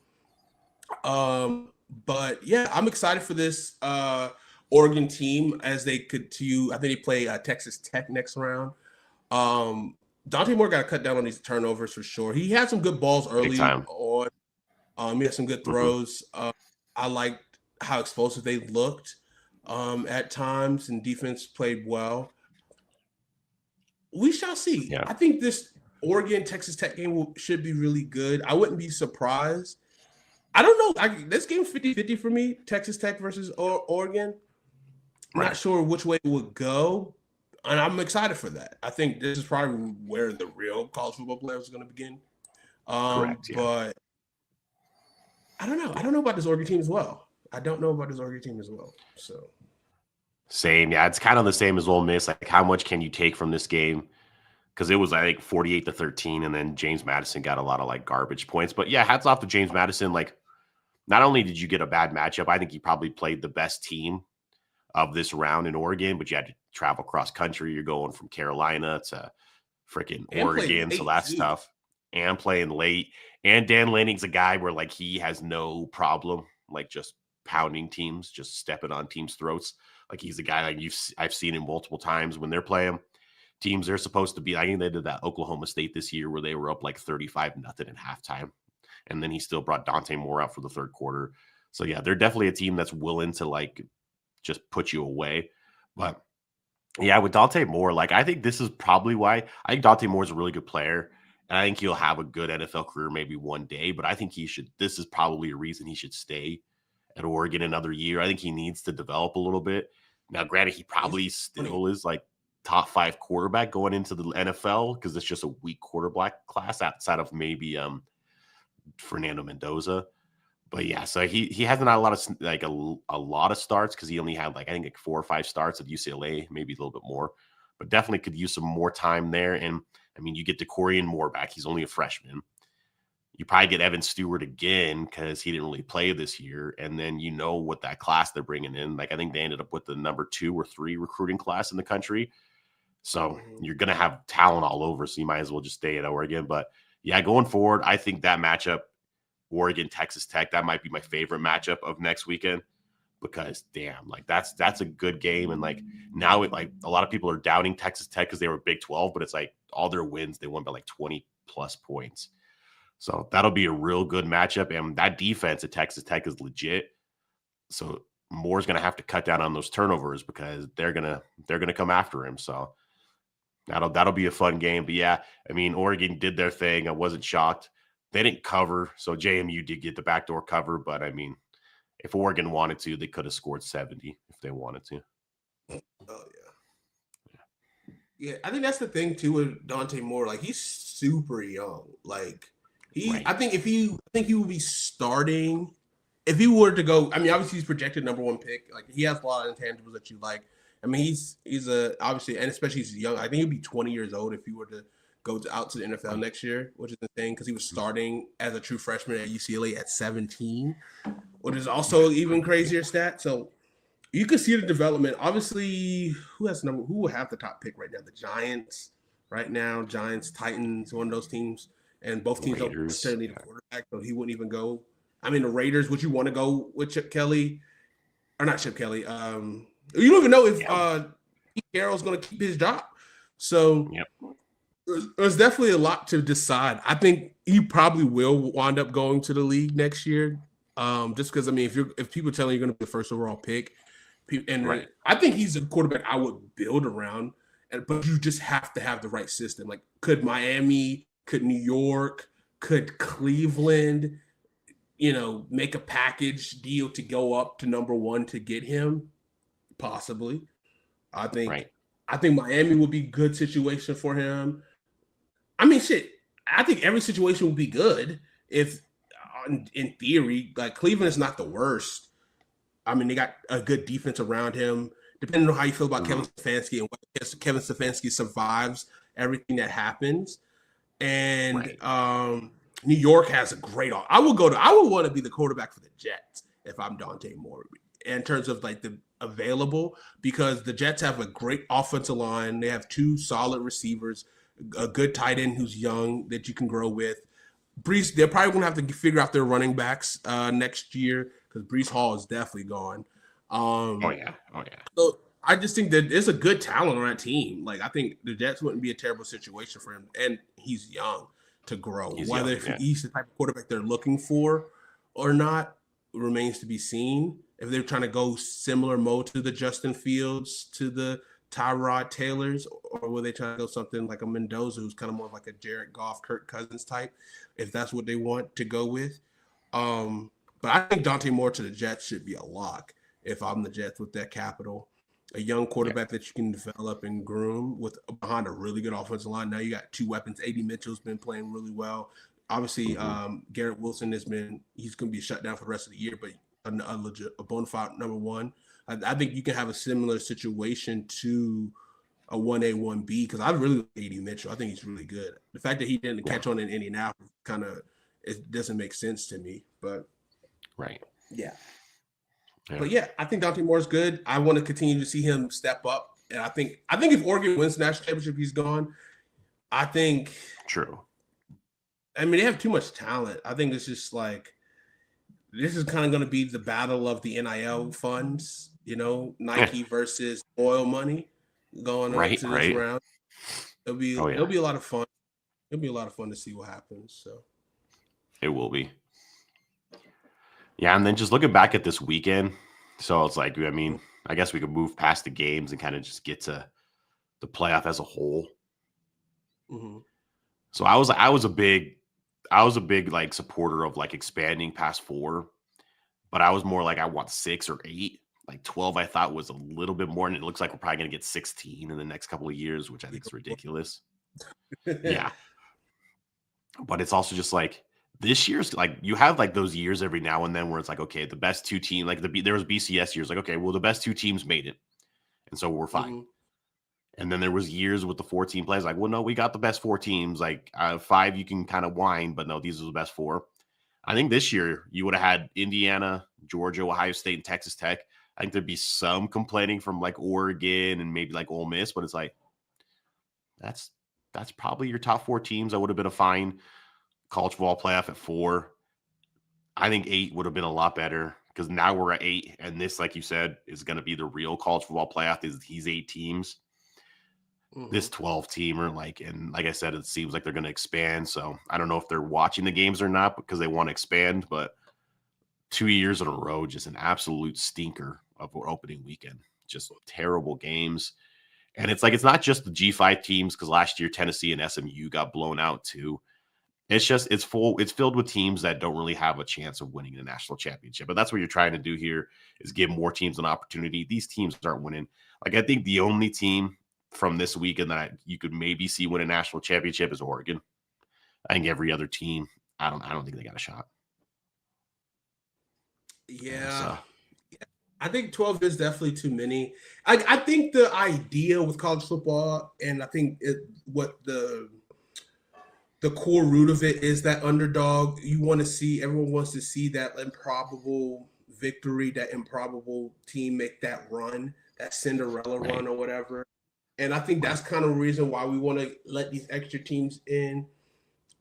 But yeah, I'm excited for this Oregon team as they continue. I think they play Texas Tech next round. Dante Moore got to cut down on these turnovers for sure. He had some good balls early on. He had some good throws. I liked how explosive they looked at times, and defense played well. We shall see. Yeah. I think this Oregon Texas Tech game should be really good. I wouldn't be surprised. I don't know. This game's 50-50 for me, Texas Tech versus Oregon. I'm not sure which way it would go, and I'm excited for that. I think this is probably where the real college football players are going to begin. Correct. Yeah. But I don't know. I don't know about this Oregon team as well. So Same. Yeah, it's kind of the same as Ole Miss. Like, how much can you take from this game? Because it was, I think, 48-13, and then James Madison got a lot of like garbage points. But yeah, hats off to James Madison. Like, not only did you get a bad matchup, I think he probably played the best team of this round in Oregon, but you had to travel cross country. You're going from Carolina to freaking Oregon, so that's tough. And playing late. And Dan Lanning's a guy where like he has no problem like just pounding teams, just stepping on teams' throats. Like he's a guy like I've seen him multiple times when they're playing teams they're supposed to be. I think they did that Oklahoma State this year where they were up like 35-0 at halftime. And then he still brought Dante Moore out for the third quarter. So yeah, they're definitely a team that's willing to like just put you away. But yeah, with Dante Moore, like I think this is probably why I think Dante Moore is a really good player. And I think he'll have a good NFL career maybe one day, but I think this is probably a reason he should stay at Oregon another year. I think he needs to develop a little bit. Now, granted, he probably still is like top 5 quarterback going into the NFL because it's just a weak quarterback class outside of maybe Fernando Mendoza. But yeah, so he hasn't had a lot of like a lot of starts because he only had like I think like 4 or 5 starts at UCLA, maybe a little bit more, but definitely could use some more time there. And I mean, you get DeCorian Moore back; he's only a freshman. You probably get Evan Stewart again because he didn't really play this year, and then you know what that class they're bringing in. Like I think they ended up with the number 2 or 3 recruiting class in the country. So you're gonna have talent all over. So you might as well just stay at Oregon, but. yeah, going forward, I think that matchup, Oregon, Texas Tech, that might be my favorite matchup of next weekend because damn, like that's a good game. And like now it like a lot of people are doubting Texas Tech because they were Big 12, but it's like all their wins, they won by like 20 plus points. So that'll be a real good matchup. And that defense at Texas Tech is legit. So Moore's gonna have to cut down on those turnovers because they're gonna come after him. So that'll be a fun game. But yeah, I mean, Oregon did their thing. I wasn't shocked. They didn't cover, so JMU did get the backdoor cover. But I mean, if Oregon wanted to, they could have scored 70 if they wanted to. Oh yeah. I think that's the thing too with Dante Moore. Like he's super young. Like Right. I think he would be starting if he were to go. I mean, obviously he's projected number 1 pick. Like he has a lot of intangibles that you like. I mean, he's obviously, and especially he's young. I think he'd be 20 years old if he were to go out to the NFL next year, which is insane because he was starting as a true freshman at UCLA at 17, which is also even crazier stat. So you can see the development. Obviously, who will have the top pick right now? The Giants right now, Giants, Titans, one of those teams, and both teams don't necessarily need a quarterback, so he wouldn't even go. I mean, the Raiders, would you want to go with Chip Kelly or not Chip Kelly? You don't even know if Pete Carroll's going to keep his job. So there's definitely a lot to decide. I think he probably will wind up going to the league next year. Just because, I mean, if people tell you you're going to be the first overall pick, and I think he's a quarterback I would build around, but you just have to have the right system. Like, could Miami, could New York, could Cleveland, make a package deal to go up to number 1 to get him? Possibly. I think Miami would be a good situation for him. I mean, shit. I think every situation would be good if, in theory, like Cleveland is not the worst. I mean, they got a good defense around him. Depending on how you feel about Kevin Stefanski and whether Kevin Stefanski survives everything that happens. And New York has a great. I would want to be the quarterback for the Jets if I'm Dante Moore in terms of like the available, because the Jets have a great offensive line. They have 2 solid receivers, a good tight end who's young that you can grow with. Brees, they're probably going to have to figure out their running backs next year because Brees Hall is definitely gone. Oh yeah. So I just think that there's a good talent on that team. Like I think the Jets wouldn't be a terrible situation for him, and he's young to grow. Whether he's the type of quarterback they're looking for or not remains to be seen. If they're trying to go similar mode to the Justin Fields, to the Tyrod Taylors, or will they try to go something like a Mendoza, who's kind of more like a Jared Goff, Kirk Cousins type, if that's what they want to go with. But I think Dante Moore to the Jets should be a lock if I'm the Jets with that capital. A young quarterback that you can develop and groom with behind a really good offensive line. Now you got 2 weapons. A.D. Mitchell's been playing really well. Obviously, Garrett Wilson he's going to be shut down for the rest of the year, but a bona fide number 1. I think you can have a similar situation to a 1A, 1B because I really like A.D. Mitchell. I think he's really good. The fact that he didn't catch on in Indianapolis it doesn't make sense to me. But yeah. But yeah, I think Dante Moore's good. I want to continue to see him step up, and I think if Oregon wins the national championship, he's gone. I think true. I mean, they have too much talent. I think it's just like this is kind of going to be the battle of the NIL funds. Nike versus oil money going on to this round. It'll be a lot of fun. It'll be a lot of fun to see what happens. So it will be. Yeah, and then just looking back at this weekend, so it's like, I mean, I guess we could move past the games and kind of just get to the playoff as a whole. Mm-hmm. So I was a big like supporter of like expanding past 4, but I was more like I want 6 or 8. Like 12, I thought was a little bit more, and it looks like we're probably going to get 16 in the next couple of years, which I think is ridiculous. Yeah, but it's also just like this year's like you have like those years every now and then where it's like, okay, the best 2 teams, like there was BCS years, like, okay, well the best 2 teams made it, and so we're fine. Mm-hmm. And then there was years with the 14 plays, like, well, no, we got the best 4 teams, like 5 you can kind of whine, but no, these are the best 4. I think this year you would have had Indiana, Georgia, Ohio State, and Texas Tech. I think there'd be some complaining from like Oregon and maybe like Ole Miss, but it's like that's probably your top 4 teams. That would have been a fine college football playoff at 4. I think 8 would have been a lot better because now we're at 8, and this, like you said, is going to be the real college football playoff. Is these 8 teams? This 12 teamer, and like I said, it seems like they're going to expand. So I don't know if they're watching the games or not because they want to expand, but 2 years in a row, just an absolute stinker of an opening weekend. Just terrible games. And it's not just the G5 teams, because last year Tennessee and SMU got blown out too. It's filled with teams that don't really have a chance of winning the national championship. But that's what you're trying to do here, is give more teams an opportunity. These teams aren't winning. I think the only team from this weekend that you could maybe see win a national championship is Oregon. I think every other team, I don't think they got a shot. Yeah. I think 12 is definitely too many. I think the idea with college football, and I think what the core root of it is that underdog. Everyone wants to see that improbable victory, that improbable team make that run, that Cinderella run or whatever. And I think that's kind of the reason why we want to let these extra teams in.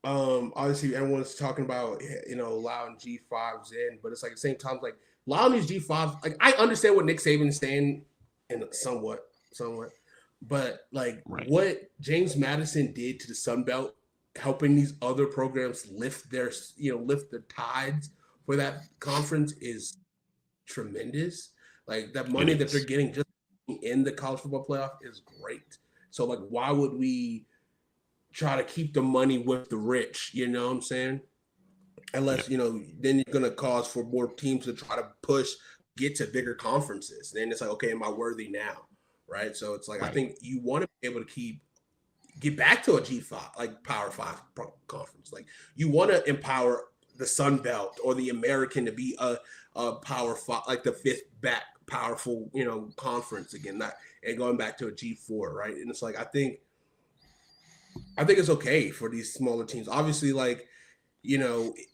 Obviously everyone's talking about, allowing G5s in, but it's at the same time, allowing these G5s, I understand what Nick Saban's saying, and somewhat, but what James Madison did to the Sun Belt, helping these other programs lift the tides for that conference is tremendous. That money that they're getting just in the college football playoff is great. So why would we try to keep the money with the rich? You know what I'm saying? Unless, then you're going to cause for more teams to try to get to bigger conferences. Then it's okay, am I worthy now? Right. So it's I think you want to be able to get back to a G5, Power 5 conference. You want to empower the Sun Belt or the American to be a Power 5, the 5th back powerful, conference again, and going back to a G4. Right. And it's I think it's okay for these smaller teams. Obviously,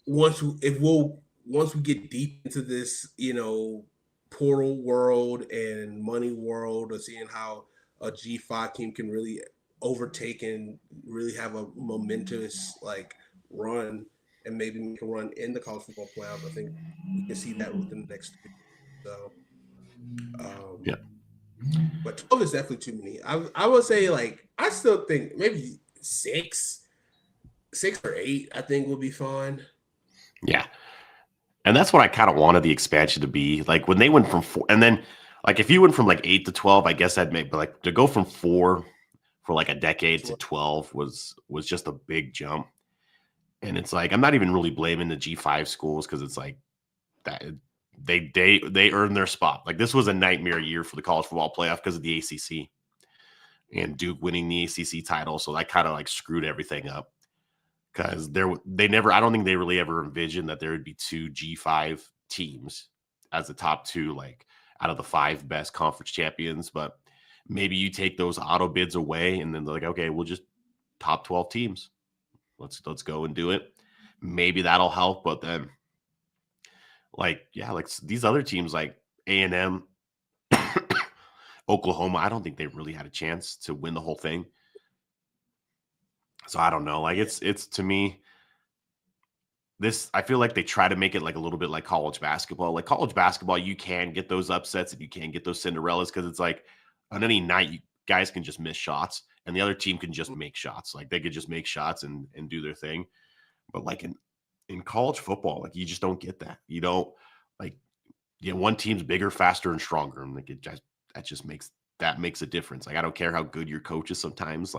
once we get deep into this, portal world and money world, of seeing how a G5 team can really overtake and really have a momentous run, and maybe make a run in the college football playoff. I think we can see that within the next 2 years. So, but 12 is definitely too many. I would say I still think maybe 6 or 8, I think will be fine. Yeah. And that's what I kind of wanted the expansion to be. When they went from 4, and then if you went from 8 to 12, I guess I'd make, but to go from 4 for a decade to 12 was just a big jump. And it's I'm not even really blaming the G5 schools, because it's that they earned their spot. This was a nightmare year for the college football playoff because of the ACC and Duke winning the ACC title. So that kind of screwed everything up, because I don't think they really ever envisioned that there would be 2 G5 teams as the top 2, out of the 5 best conference champions. But maybe you take those auto bids away, and then they're okay, we'll just top 12 teams. Let's go and do it. Maybe that'll help. But then these other teams A&M, Oklahoma, I don't think they really had a chance to win the whole thing. So I don't know. It's to me, I feel like they try to make it a little bit like college basketball. College basketball, you can get those upsets and you can get those Cinderellas, because it's on any night, you guys can just miss shots and the other team can just make shots. They could just make shots and do their thing. But in college football, you just don't get that. You don't one team's bigger, faster, and stronger. And that makes a difference. I don't care how good your coach is sometimes.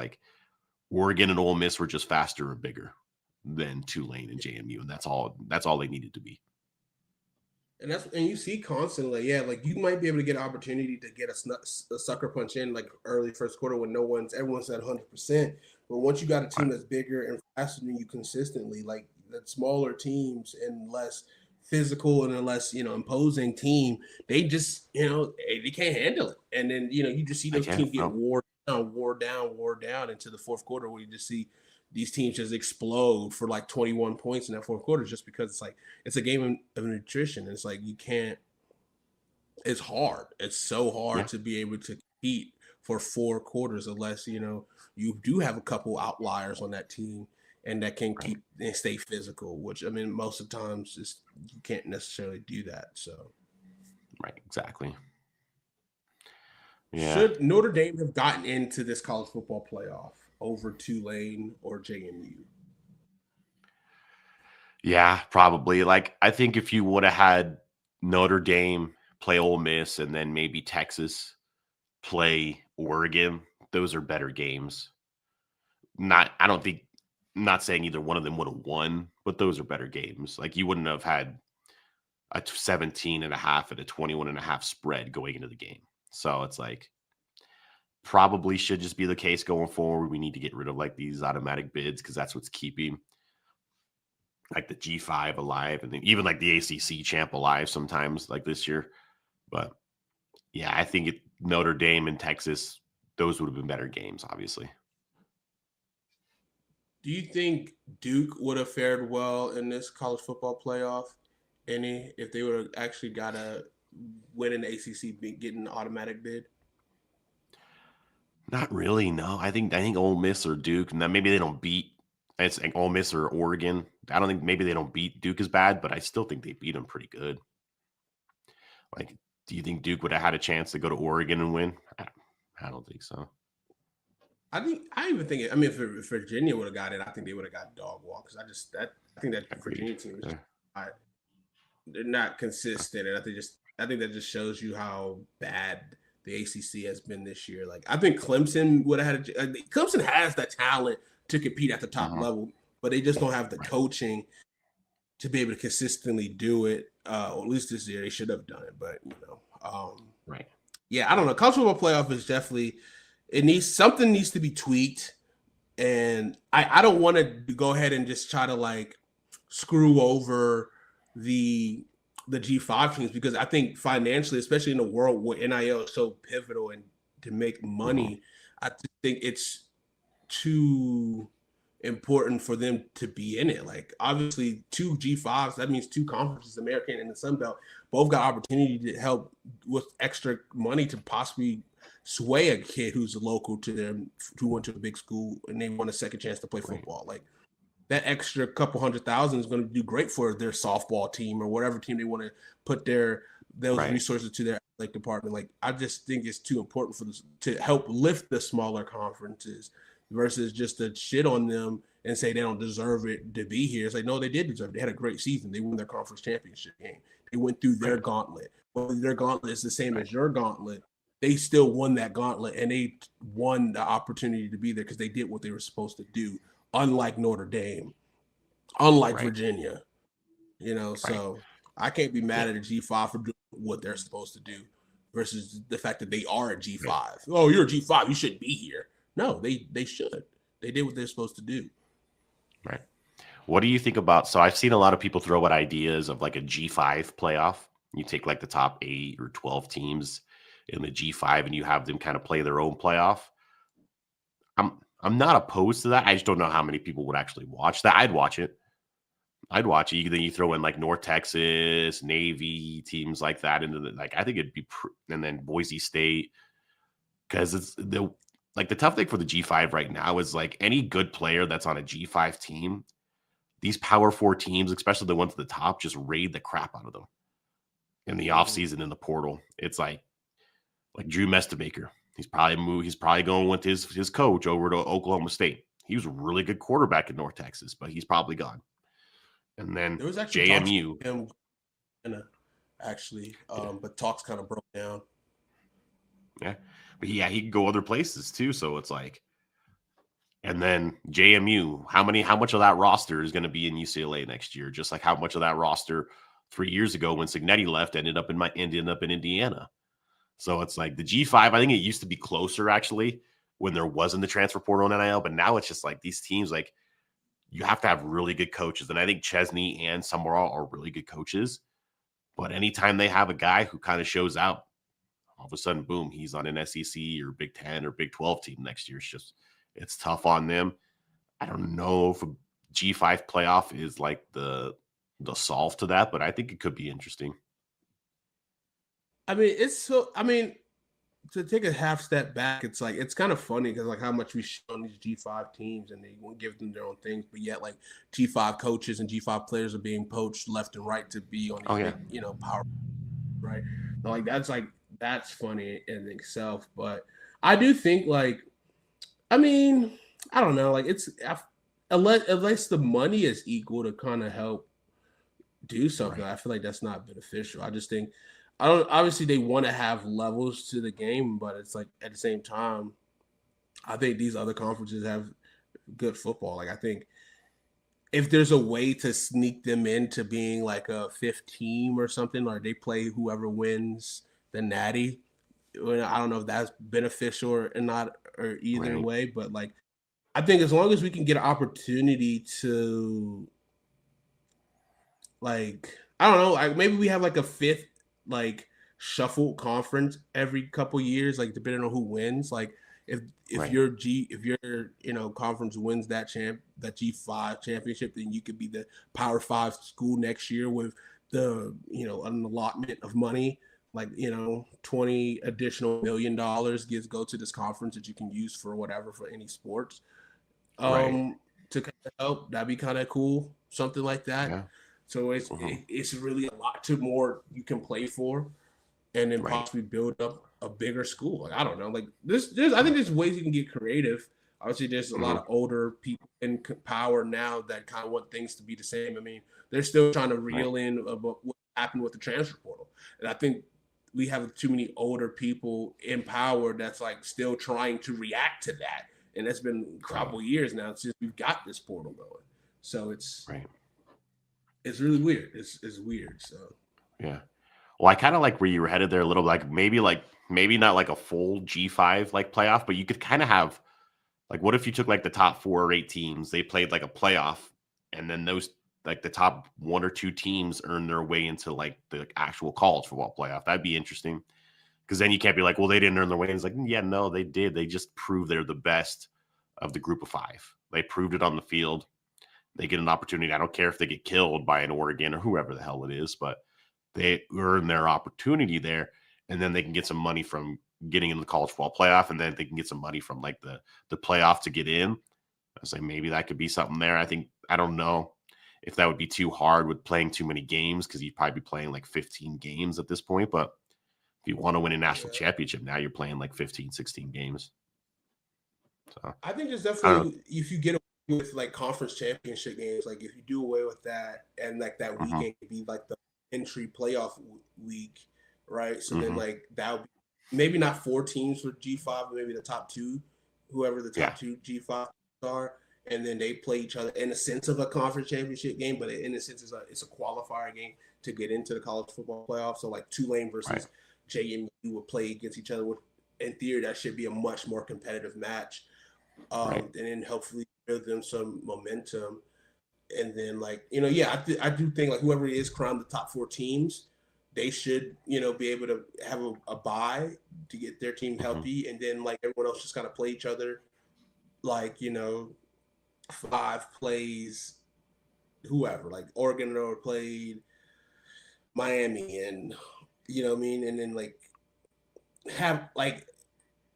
Oregon and Ole Miss were just faster and bigger than Tulane and JMU, and that's all they needed to be. And you see constantly, you might be able to get an opportunity to get a sucker punch in early first quarter when everyone's at 100%. But once you got a team that's bigger and faster than you consistently, the smaller teams and less physical and a less imposing team, they just they can't handle it. And then you just see those teams get wore down into the fourth quarter, where you just see these teams just explode for 21 points in that fourth quarter, just because it's a game of nutrition. It's you can't. It's hard. It's so hard to be able to compete for 4 quarters unless you do have a couple outliers on that team. and that can keep and stay physical, which I mean, most of the times you can't necessarily do that. So, Right, exactly. Yeah. should Notre Dame have gotten into this college football playoff over Tulane or JMU? Yeah, probably. Like, I think if you would have had Notre Dame play Ole Miss and then maybe Texas play Oregon, those are better games. I don't think, not saying either one of them would have won, but those are better games. Like, you wouldn't have had a 17 and a half and a 21 and a half spread going into the game. So it's like, probably should just be the case going forward. We need to get rid of like these automatic bids because that's what's keeping like the G5 alive, and then even like the ACC champ alive sometimes, like this year. But yeah, I think Notre Dame and Texas, those would have been better games, obviously. Do you think Duke would have fared well in this college football playoff? If they would have actually got a win in the ACC, getting an automatic bid? Not really, no. I think Ole Miss or Duke, and then maybe they don't beat. It's like Ole Miss or Oregon. I don't think maybe they don't beat Duke as bad, but I still think they beat them pretty good. Like, do you think Duke would have had a chance to go to Oregon and win? I don't think so. I even think. I mean, if Virginia would have got it, I think they would have got dog walk. Because I think that Virginia team is they're not consistent, and I think that just shows you how bad the ACC has been this year. Like, I think Clemson would have had Clemson has the talent to compete at the top level, but they just don't have the coaching to be able to consistently do it. Or at least this year they should have done it, but right. Yeah, I don't know. College football playoff is definitely something needs to be tweaked, and I don't want to go ahead and just try to like screw over the G5 teams, because I think financially, especially in a world where NIL is so pivotal and to make money, I think it's too important for them to be in it. Like, obviously 2 G5s, that means 2 conferences, American and the Sun Belt, both got opportunity to help with extra money to possibly sway a kid who's local to them, who went to a big school and they want a second chance to play football. Like, that extra couple $100,000 is going to do great for their softball team or whatever team they want to put those resources to their athletic department. Like, I just think it's too important for this to help lift the smaller conferences versus just to shit on them and say they don't deserve it to be here. It's like, no, they did deserve it. They had a great season. They won their conference championship game. They went through their gauntlet. Whether their gauntlet is the same as your gauntlet, they still won that gauntlet, and they won the opportunity to be there because they did what they were supposed to do. Unlike Notre Dame, unlike Virginia, so I can't be mad at a G5 for doing what they're supposed to do versus the fact that they are a G5. Right. Oh, you're a G5. You shouldn't be here. No, they should. They did what they're supposed to do. Right. What do you think about, so I've seen a lot of people throw out ideas of like a G5 playoff. You take like the top 8 or 12 teams in the G5 and you have them kind of play their own playoff. I'm not opposed to that. I just don't know how many people would actually watch that. I'd watch it. Then you throw in like North Texas, Navy, teams like that into the, like, I think it'd be, and then Boise State, because it's the tough thing for the G5 right now is like any good player that's on a G5 team, these Power 4 teams, especially the ones at the top, just raid the crap out of them in the offseason in the portal. It's like Drew Mestemaker. He's probably going with his coach over to Oklahoma State. He was a really good quarterback in North Texas, but he's probably gone. And then there was actually JMU. But talks kind of broke down. Yeah. But yeah, he could go other places too. So it's like, and then JMU, how much of that roster is going to be in UCLA next year? Just like how much of that roster 3 years ago when Cignetti left ended up in Indiana. So it's like the G5, I think it used to be closer actually when there wasn't the transfer portal on NIL, but now it's just like these teams, like, you have to have really good coaches. And I think Chesney and Summerall are really good coaches. But anytime they have a guy who kind of shows out, all of a sudden, boom, he's on an SEC or Big 10 or Big 12 team next year. It's tough on them. I don't know if a G5 playoff is like the solve to that, but I think it could be interesting. to take a half step back, it's like it's kind of funny because like how much we show on these G5 teams and they won't give them their own things, but yet like G5 coaches and G5 players are being poached left and right to be on these big, power, right? So that's funny in itself. But I do think I don't know, unless the money is equal to kind of help do something, I feel like that's not beneficial. I just think obviously they want to have levels to the game, but it's like at the same time, I think these other conferences have good football. Like I think if there's a way to sneak them into being like a fifth team or something, or they play whoever wins the natty, I don't know if that's beneficial or not, or either way, but like I think as long as we can get an opportunity to I don't know, maybe we have like a fifth shuffled conference every couple years, depending on who wins. If your conference wins that G5 championship, then you could be the Power 5 school next year with the an allotment of money, 20 additional $1 million go to this conference that you can use for whatever, for any sports. To kind of help, that'd be kind of cool, something like that. Yeah. So it's really a lot to more you can play for, and then possibly build up a bigger school. I don't know. I think there's ways you can get creative. Obviously, there's a lot of older people in power now that kind of want things to be the same. I mean, they're still trying to reel in about what happened with the transfer portal, and I think we have too many older people in power that's still trying to react to that, and it's been a couple years now since we've got this portal going. So it's It's really weird. It's weird. So yeah. Well, I kind of like where you were headed there a little. Maybe not like a full G5 playoff, but you could kind of have what if you took the top 4 or 8 teams, they played a playoff, and then those the top 1 or 2 teams earn their way into the actual college football playoff. That'd be interesting, because then you can't be well, they didn't earn their way. And it's yeah, no, they did. They just proved they're the best of the group of 5. They proved it on the field. They get an opportunity. I don't care if they get killed by an Oregon or whoever the hell it is, but they earn their opportunity there, and then they can get some money from getting in the college football playoff, and then they can get some money from the playoff to get in. I say maybe that could be something there. I don't know if that would be too hard with playing too many games, because you'd probably be playing 15 games at this point. But if you want to win a national championship, now you're playing 15, 16 games. So I think there's definitely, if you get with conference championship games, if you do away with that, and that weekend could be the entry playoff week, right? So then that would be maybe not 4 teams for G5, but maybe the top 2, whoever the top 2 G5 are, and then they play each other in a sense of a conference championship game, but in a sense it's a qualifier game to get into the college football playoff. So Tulane versus JMU would play against each other. In theory, that should be a much more competitive match, and then hopefully give them some momentum. And then I do think whoever is crowned the top 4 teams, they should be able to have a bye to get their team healthy, and then everyone else just kind of play each other 5 plays whoever, Oregon or played Miami, and and then have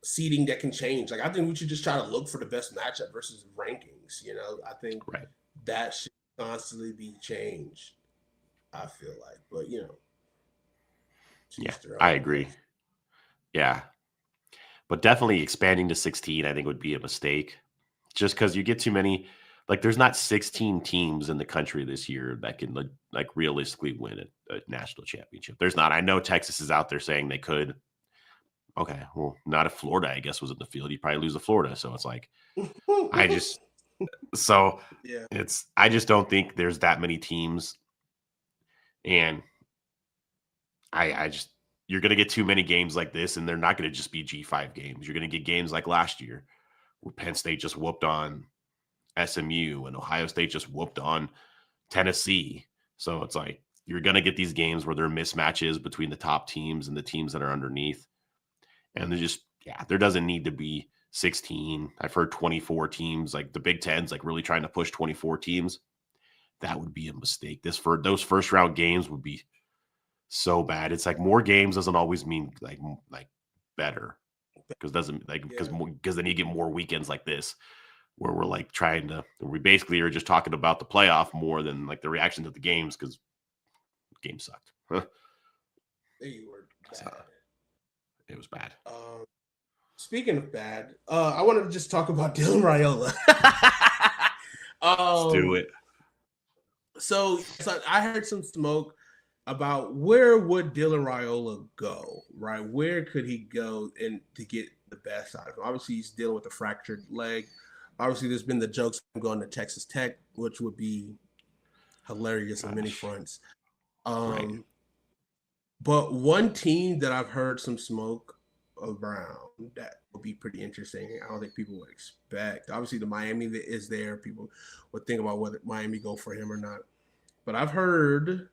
seeding that can change. I think we should just try to look for the best matchup versus rankings. I think that should constantly be changed, I feel but yeah, I agree. Yeah, but definitely expanding to 16, I think, would be a mistake, just because you get too many. There's not 16 teams in the country this year that can realistically win a national championship. There's not. I know Texas is out there saying they could. Okay, well, not if Florida, I guess, was in the field. You'd probably lose to Florida. So it's I just don't think there's that many teams. And you're going to get too many games like this, and they're not going to just be G5 games. You're going to get games like last year where Penn State just whooped on SMU and Ohio State just whooped on Tennessee. So it's you're going to get these games where there are mismatches between the top teams and the teams that are underneath. And there doesn't need to be 16. I've heard 24 teams, the Big Ten's really trying to push 24 teams. That would be a mistake. Those first round games would be so bad. It's more games doesn't always mean better. because then you get more weekends like this where we're like we basically are just talking about the playoff more than like the reaction to the games because game sucked. Huh? They were bad. So, it was bad. Speaking of bad, I wanted to just talk about Dylan Raiola. Let's do it. So I heard some smoke about where would Dylan Raiola go, right? Where could he go and to get the best out of him? Obviously, he's dealing with a fractured leg. Obviously, there's been the jokes of him going to Texas Tech, which would be hilarious on many fronts. Right. But one team that I've heard some smoke around that would be pretty interesting. I don't think people would expect. Obviously, the Miami that is there, people would think about whether Miami go for him or not. But I've heard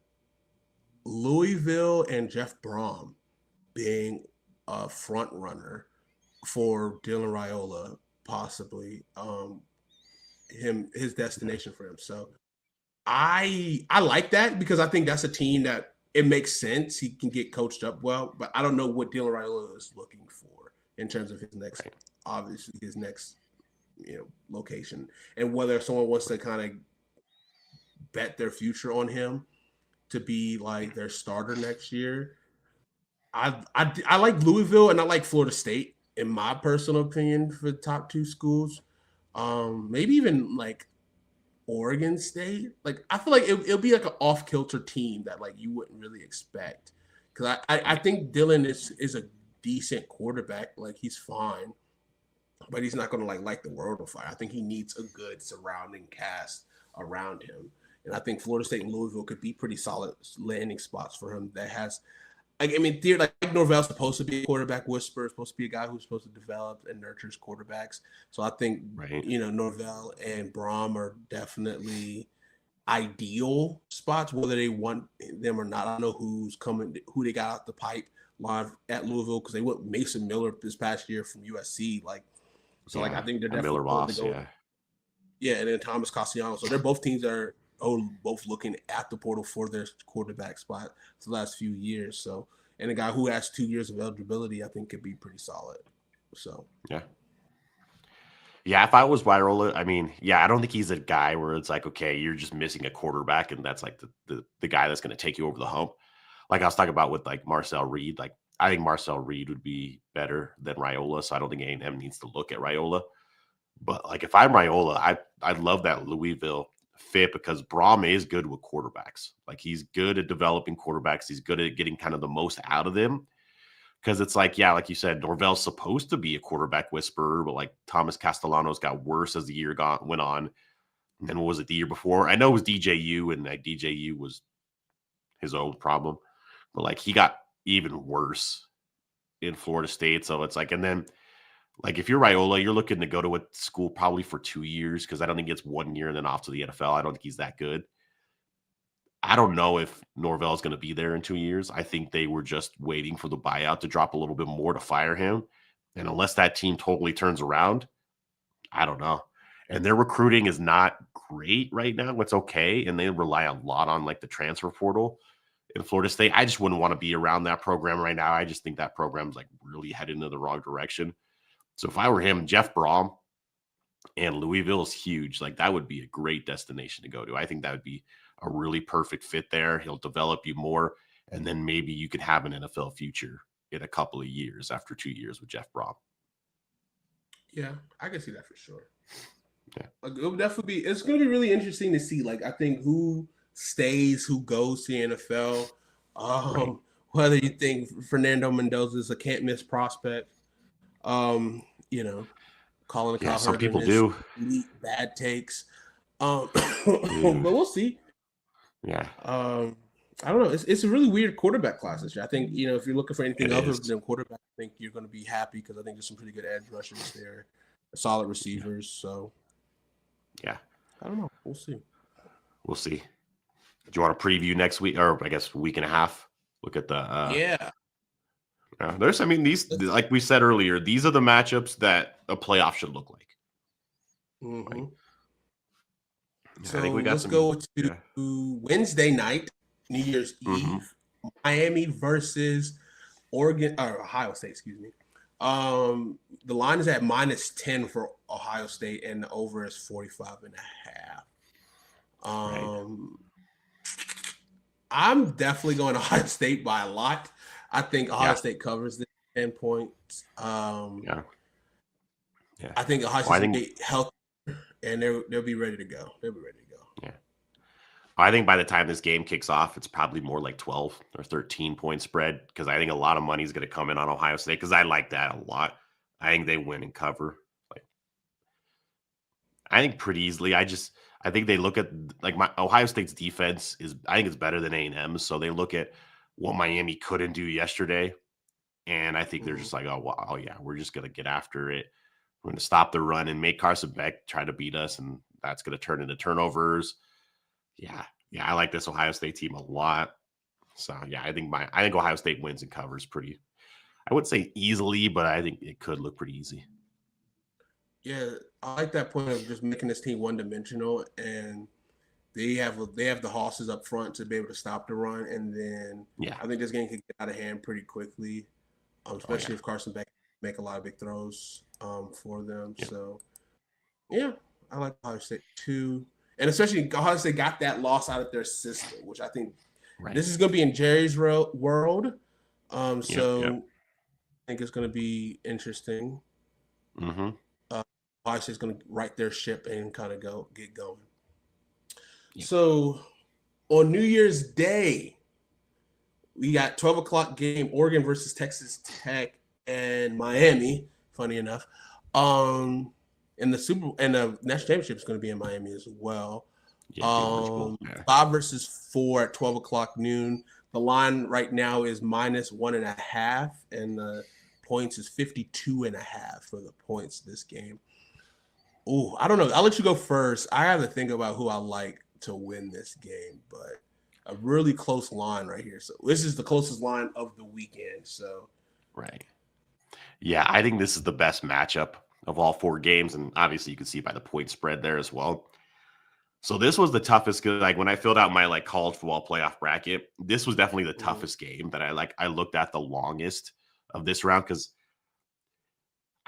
Louisville and Jeff Brom being a front runner for Dylan Raiola, possibly his destination for him. So I like that because I think that's a team that it makes sense. He can get coached up well, but I don't know what Dylan Raiola is looking for in terms of his next, obviously his next, location, and whether someone wants to kind of bet their future on him to be like their starter next year. I like Louisville and I like Florida State in my personal opinion for the top two schools. Maybe even like Oregon State. Like I feel like it'll be like an off-kilter team that like you wouldn't really expect. Because I think Dylan is a decent quarterback. Like he's fine, but he's not going to like the world on fire. I think he needs a good surrounding cast around him. And I think Florida State and Louisville could be pretty solid landing spots for him. That has, Norvell's supposed to be a quarterback whisperer, supposed to be a guy who's supposed to develop and nurtures quarterbacks. So I think, Norvell and Brom are definitely ideal spots, whether they want them or not. I don't know who they got out the pipe live at Louisville because they went Mason Miller this past year from USC. I think they're definitely Miller Ross, yeah, and then Thomas Castellanos. So they're both teams that are both looking at the portal for their quarterback spot for the last few years. So, and a guy who has 2 years of eligibility, I think could be pretty solid. So, yeah. If I was Raiola, I don't think he's a guy where it's like, okay, you're just missing a quarterback, and that's like the guy that's going to take you over the hump. Like I was talking about with like Marcel Reed. Like I think Marcel Reed would be better than Raiola, so I don't think A&M needs to look at Raiola. But like if I'm Raiola, I'd love that Louisville fit because Brom is good with quarterbacks. Like he's good at developing quarterbacks. He's good at getting kind of the most out of them. Because it's like, like you said, Norvell's supposed to be a quarterback whisperer, but like Thomas Castellanos got worse as the year went on. And then what was it the year before? I know it was DJU, and like DJU was his own problem, but like he got even worse in Florida State. So it's like, and then like if you're Raiola, you're looking to go to a school probably for 2 years because I don't think it's 1 year and then off to the NFL. I don't think he's that good. I don't know if Norvell is going to be there in 2 years. I think they were just waiting for the buyout to drop a little bit more to fire him. And unless that team totally turns around, I don't know. And their recruiting is not great right now. It's okay. And they rely a lot on like the transfer portal in Florida State. I just wouldn't want to be around that program right now. I just think that program's like really headed into the wrong direction. So if I were him, Jeff Brom and Louisville is huge. Like that would be a great destination to go to. I think that would be a really perfect fit there. He'll develop you more. And then maybe you could have an NFL future in a couple of years after 2 years with Jeff Brom. Yeah, I can see that for sure. Yeah. It would definitely it's going to be really interesting to see. Like, I think who stays, who goes to the NFL. Right. Whether you think Fernando Mendoza is a can't miss prospect. Colin Cowherd. Some people do. Bad takes. But we'll see. Yeah. I don't know. It's a really weird quarterback class this year. I think, if you're looking for anything other than quarterback, I think you're going to be happy because I think there's some pretty good edge rushers there, solid receivers. So, yeah. I don't know. We'll see. We'll see. Do you want to preview next week or I guess week and a half? Look at the these, like we said earlier, these are the matchups that a playoff should look like. Mm-hmm. Right? So I think let's go to Wednesday night, New Year's Eve, Miami versus Ohio State, excuse me. The line is at -10 for Ohio State, and the over is 45.5. I'm definitely going Ohio State by a lot. I think Ohio State covers the 10 points. Yeah. I think Ohio State's be healthy, and they'll be ready to go. They'll be ready to go. Yeah. I think by the time this game kicks off, it's probably more like 12 or 13 point spread because I think a lot of money is going to come in on Ohio State because I like that a lot. I think they win and cover. I think pretty easily. I think they look at my Ohio State's defense I think it's better than A&M. So they look at what Miami couldn't do yesterday. And I think they're just like, oh yeah, we're just going to get after it. We're going to stop the run and make Carson Beck try to beat us. And that's going to turn into turnovers. Yeah. I like this Ohio State team a lot. So yeah, I think Ohio State wins and covers pretty, I would say easily, but I think it could look pretty easy. Yeah, I like that point of just making this team one-dimensional, and they have the horses up front to be able to stop the run, and then I think this game could get out of hand pretty quickly, especially if Carson Beck make a lot of big throws for them. Yeah. So, yeah, I like Ohio State too, and especially Ohio State got that loss out of their system, which I think this is going to be in Jerry's world. I think it's going to be interesting. Mm-hmm. Ohio State's going to right their ship and kind of get going. Yeah. So on New Year's Day, we got 12 o'clock game, Oregon versus Texas Tech and Miami. Funny enough, and the national championship is going to be in Miami as well. 5 versus 4 at 12 o'clock noon. The line right now is -1.5, and the points is 52.5 for the points this game. Oh, I don't know. I'll let you go first. I have to think about who I like to win this game, but a really close line right here. So this is the closest line of the weekend. So yeah, I think this is the best matchup of all 4 games, and obviously you can see by the point spread there as well. So this was the toughest. Like when I filled out my college football playoff bracket, this was definitely the toughest game that I looked at the longest of this round because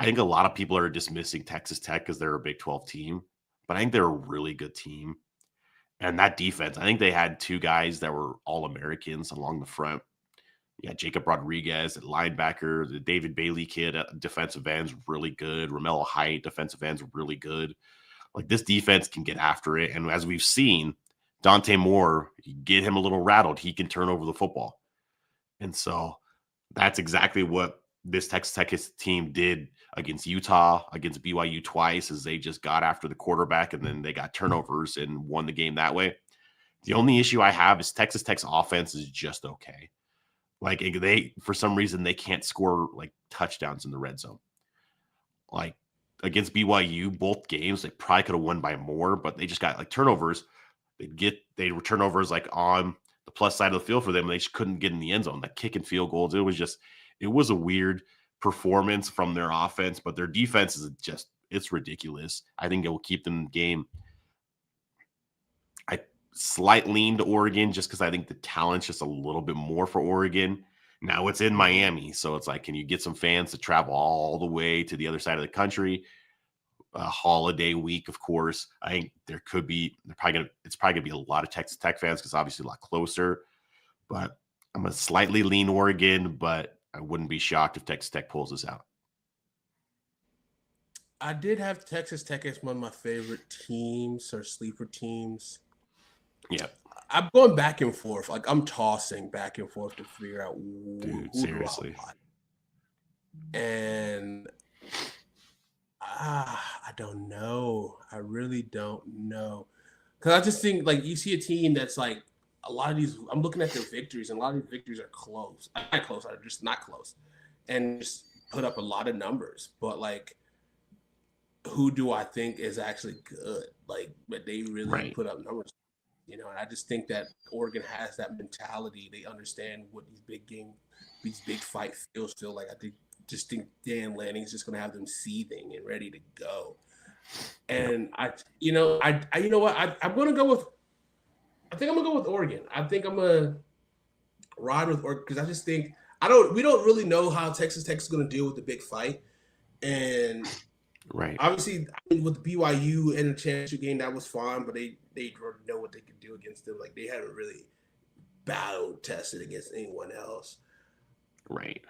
I think a lot of people are dismissing Texas Tech because they're a Big 12 team, but I think they're a really good team. And that defense, I think they had 2 guys that were All-Americans along the front. Yeah, Jacob Rodriguez at linebacker, the David Bailey kid at defensive end's really good. Romello Height, defensive end's really good. This defense can get after it. And as we've seen, Dante Moore, you get him a little rattled, he can turn over the football. And so that's exactly what this Texas Tech team did against Utah, against BYU twice, as they just got after the quarterback and then they got turnovers and won the game that way. The only issue I have is Texas Tech's offense is just okay. They, for some reason, they can't score touchdowns in the red zone. Against BYU, both games, they probably could have won by more, but they just got turnovers. They were turnovers on the plus side of the field for them. And they just couldn't get in the end zone. That kick and field goals, it was a weird performance from their offense, but their defense is it's ridiculous. I think it will keep them in the game. I slight lean to Oregon just because I think the talent's just a little bit more for Oregon. Now it's in Miami, so it's can you get some fans to travel all the way to the other side of the country? A holiday week, of course. I think it's probably gonna be a lot of Texas Tech fans because obviously a lot closer. But I'm gonna slightly lean Oregon, but I wouldn't be shocked if Texas Tech pulls this out. I did have Texas Tech as one of my favorite teams or sleeper teams. Yeah. I'm going back and forth. I'm tossing back and forth to figure out who seriously. do I like. And I don't know. I really don't know. Because I just think you see a team that's a lot of these, I'm looking at their victories, and a lot of these victories are close. Not close, are just not close. And just put up a lot of numbers. But who do I think is actually good? But they really put up numbers. And I just think that Oregon has that mentality. They understand what these big fight feels feel like. I think Dan Lanning is just going to have them seething and ready to go. And I'm going to go with. I think I'm going to go with Oregon. I think I'm going to ride with Oregon because I just think we don't really know how Texas Tech is going to deal with the big fight. And obviously with the BYU and the championship game, that was fine, but they know what they could do against them. Like, they haven't really battle tested against anyone else. Right.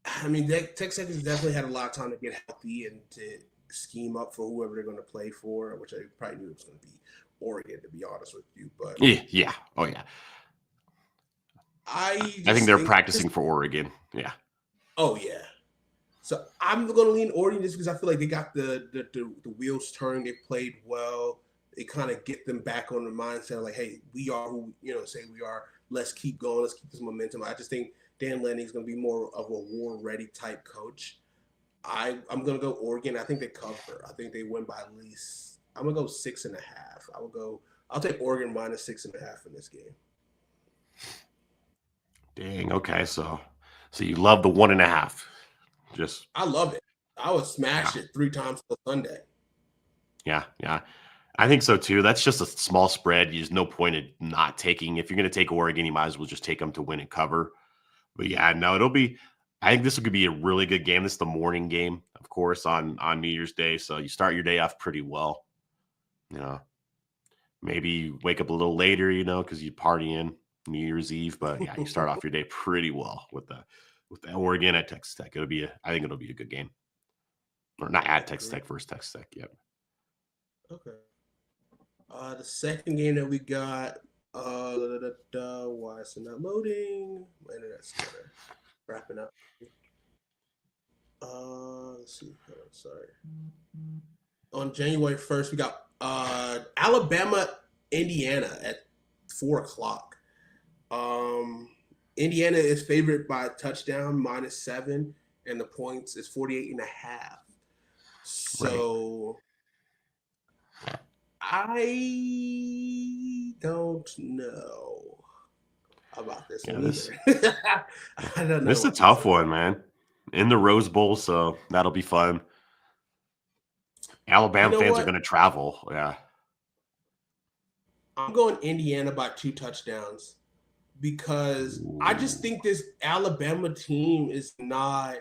I mean, Texas Tech has definitely had a lot of time to get healthy and to scheme up for whoever they're going to play for, which I probably knew it was going to be Oregon, to be honest with you. But yeah. Oh yeah. I think they're practicing for Oregon. Yeah. Oh yeah. So I'm going to lean Oregon just because I feel like they got the wheels turning. They played well. They kind of get them back on the mindset of like, hey, we are who say we are. Let's keep going. Let's keep this momentum. I just think Dan Lanning is going to be more of a war-ready type coach. I'm going to go Oregon. I think they cover. I think they win by at least. I'm going to go 6.5. I'll take Oregon minus 6.5 in this game. Dang. Okay. So you love the 1.5. I love it. I would smash it 3 times till Sunday. Yeah. I think so too. That's just a small spread. There's no point in not taking. If you're going to take Oregon, you might as well just take them to win and cover. But yeah, no, I think this could be a really good game. This is the morning game, of course, on New Year's Day. So you start your day off pretty well. Maybe you wake up a little later, because you party in New Year's Eve. But yeah, you start off your day pretty well with the Oregon at Texas Tech. I think it'll be a good game. Or not at Texas Tech, versus Texas Tech. Yep. Okay. The second game that we got, why is it not loading? My internet's kind of wrapping up. Let's see. Oh, sorry. On January 1st, we got Alabama, Indiana at 4:00. Indiana is favored by a touchdown, -7, and the points is 48.5. So I don't know about this one either. I don't know. This is a tough one, man. In the Rose Bowl, so that'll be fun. Alabama fans are going to travel. Yeah. I'm going Indiana by 2 touchdowns because I just think this Alabama team is not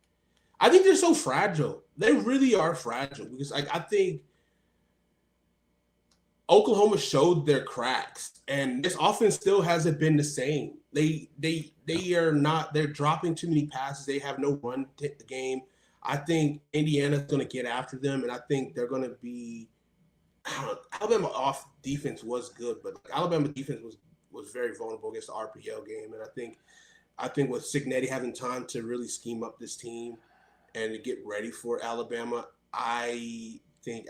– I think they're so fragile. They really are fragile because I think Oklahoma showed their cracks, and this offense still hasn't been the same. They are not – they're dropping too many passes. They have no run to the game. I think Indiana's going to get after them, and I think they're going to be – Alabama off defense was good, but Alabama defense was very vulnerable against the RPO game, and I think with Cignetti having time to really scheme up this team and to get ready for Alabama, I think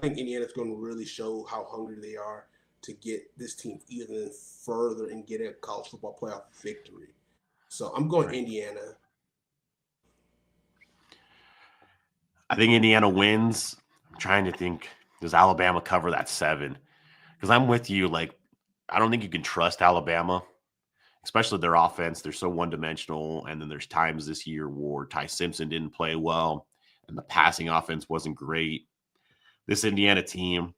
Indiana's going to really show how hungry they are to get this team even further and get a college football playoff victory. So I'm going Indiana. I think Indiana wins. I'm trying to think, does Alabama cover that 7? Because I'm with you. Like, I don't think you can trust Alabama, especially their offense. They're so one-dimensional. And then there's times this year where Ty Simpson didn't play well and the passing offense wasn't great. This Indiana team,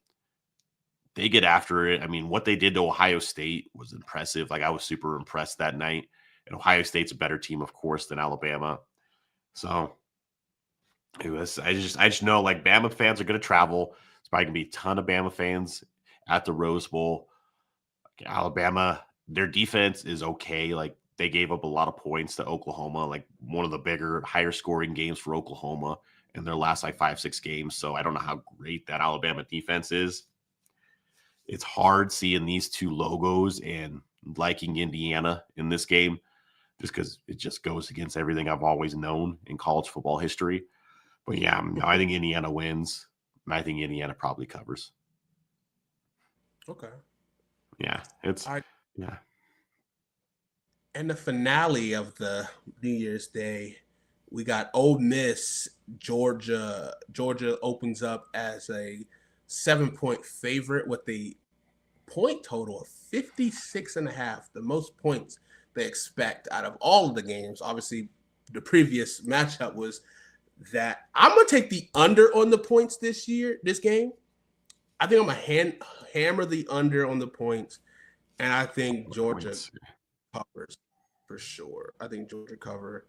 they get after it. I mean, what they did to Ohio State was impressive. Like, I was super impressed that night. And Ohio State's a better team, of course, than Alabama. So I just know, like, Bama fans are going to travel. It's probably going to be a ton of Bama fans at the Rose Bowl. Alabama, their defense is okay. Like, they gave up a lot of points to Oklahoma, like one of the bigger, higher scoring games for Oklahoma in their last 5-6 games. So I don't know how great that Alabama defense is. It's hard seeing these two logos and liking Indiana in this game just because it just goes against everything I've always known in college football history. But yeah, I think Indiana wins. And I think Indiana probably covers. Okay. Yeah, yeah. And the finale of the New Year's Day, we got Ole Miss, Georgia. Georgia opens up as a 7-point favorite with a point total of 56.5, the most points they expect out of all of the games. Obviously, the previous matchup was that. I'm going to take the under on the points this game. I think I'm going to hammer the under on the points, and I think Georgia covers. for sure. I think Georgia cover.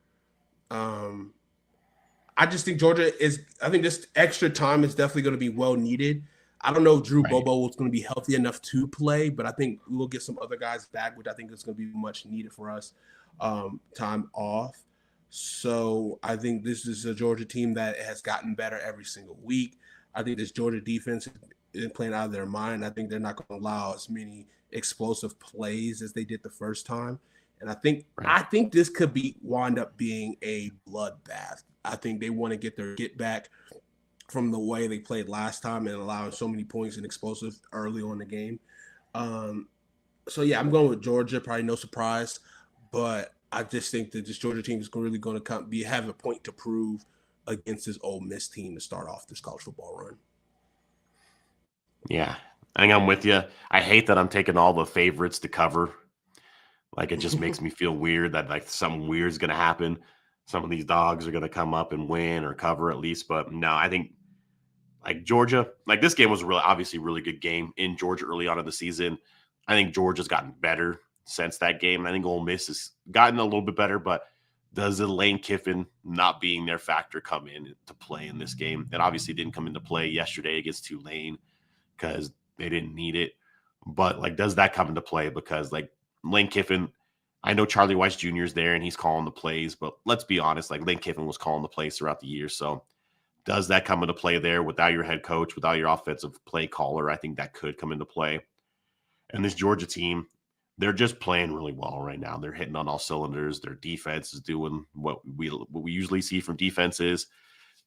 I just think Georgia is. I think this extra time is definitely going to be well needed. I don't know if Drew Bobo is going to be healthy enough to play, but I think we'll get some other guys back, which I think is going to be much needed for us. Time off. So I think this is a Georgia team that has gotten better every single week. I think this Georgia defense is playing out of their mind. I think they're not going to allow as many explosive plays as they did the first time. And I think this could wind up being a bloodbath. I think they want to get their get back from the way they played last time and allowing so many points and explosive early on in the game. So yeah, I'm going with Georgia. Probably no surprise, but I just think that this Georgia team is really going to have a point to prove against this Ole Miss team to start off this college football run. Yeah, I think I'm with you. I hate that I'm taking all the favorites to cover. Like, it just makes me feel weird that like something weird is going to happen. Some of these dogs are going to come up and win or cover at least. But no, I think like Georgia, like this game was obviously really good game in Georgia early on in the season. I think Georgia's gotten better since that game. I think Ole Miss has gotten a little bit better, but does the Lane Kiffin not being their factor come in to play in this game? It obviously didn't come into play yesterday against Tulane because they didn't need it. But like, does that come into play? Because like Lane Kiffin, I know Charlie Weiss Jr. is there and he's calling the plays, but let's be honest, like Lane Kiffin was calling the plays throughout the year. So does that come into play there without your head coach, without your offensive play caller? I think that could come into play. And this Georgia team, they're just playing really well right now. They're hitting on all cylinders. Their defense is doing what we usually see from defenses.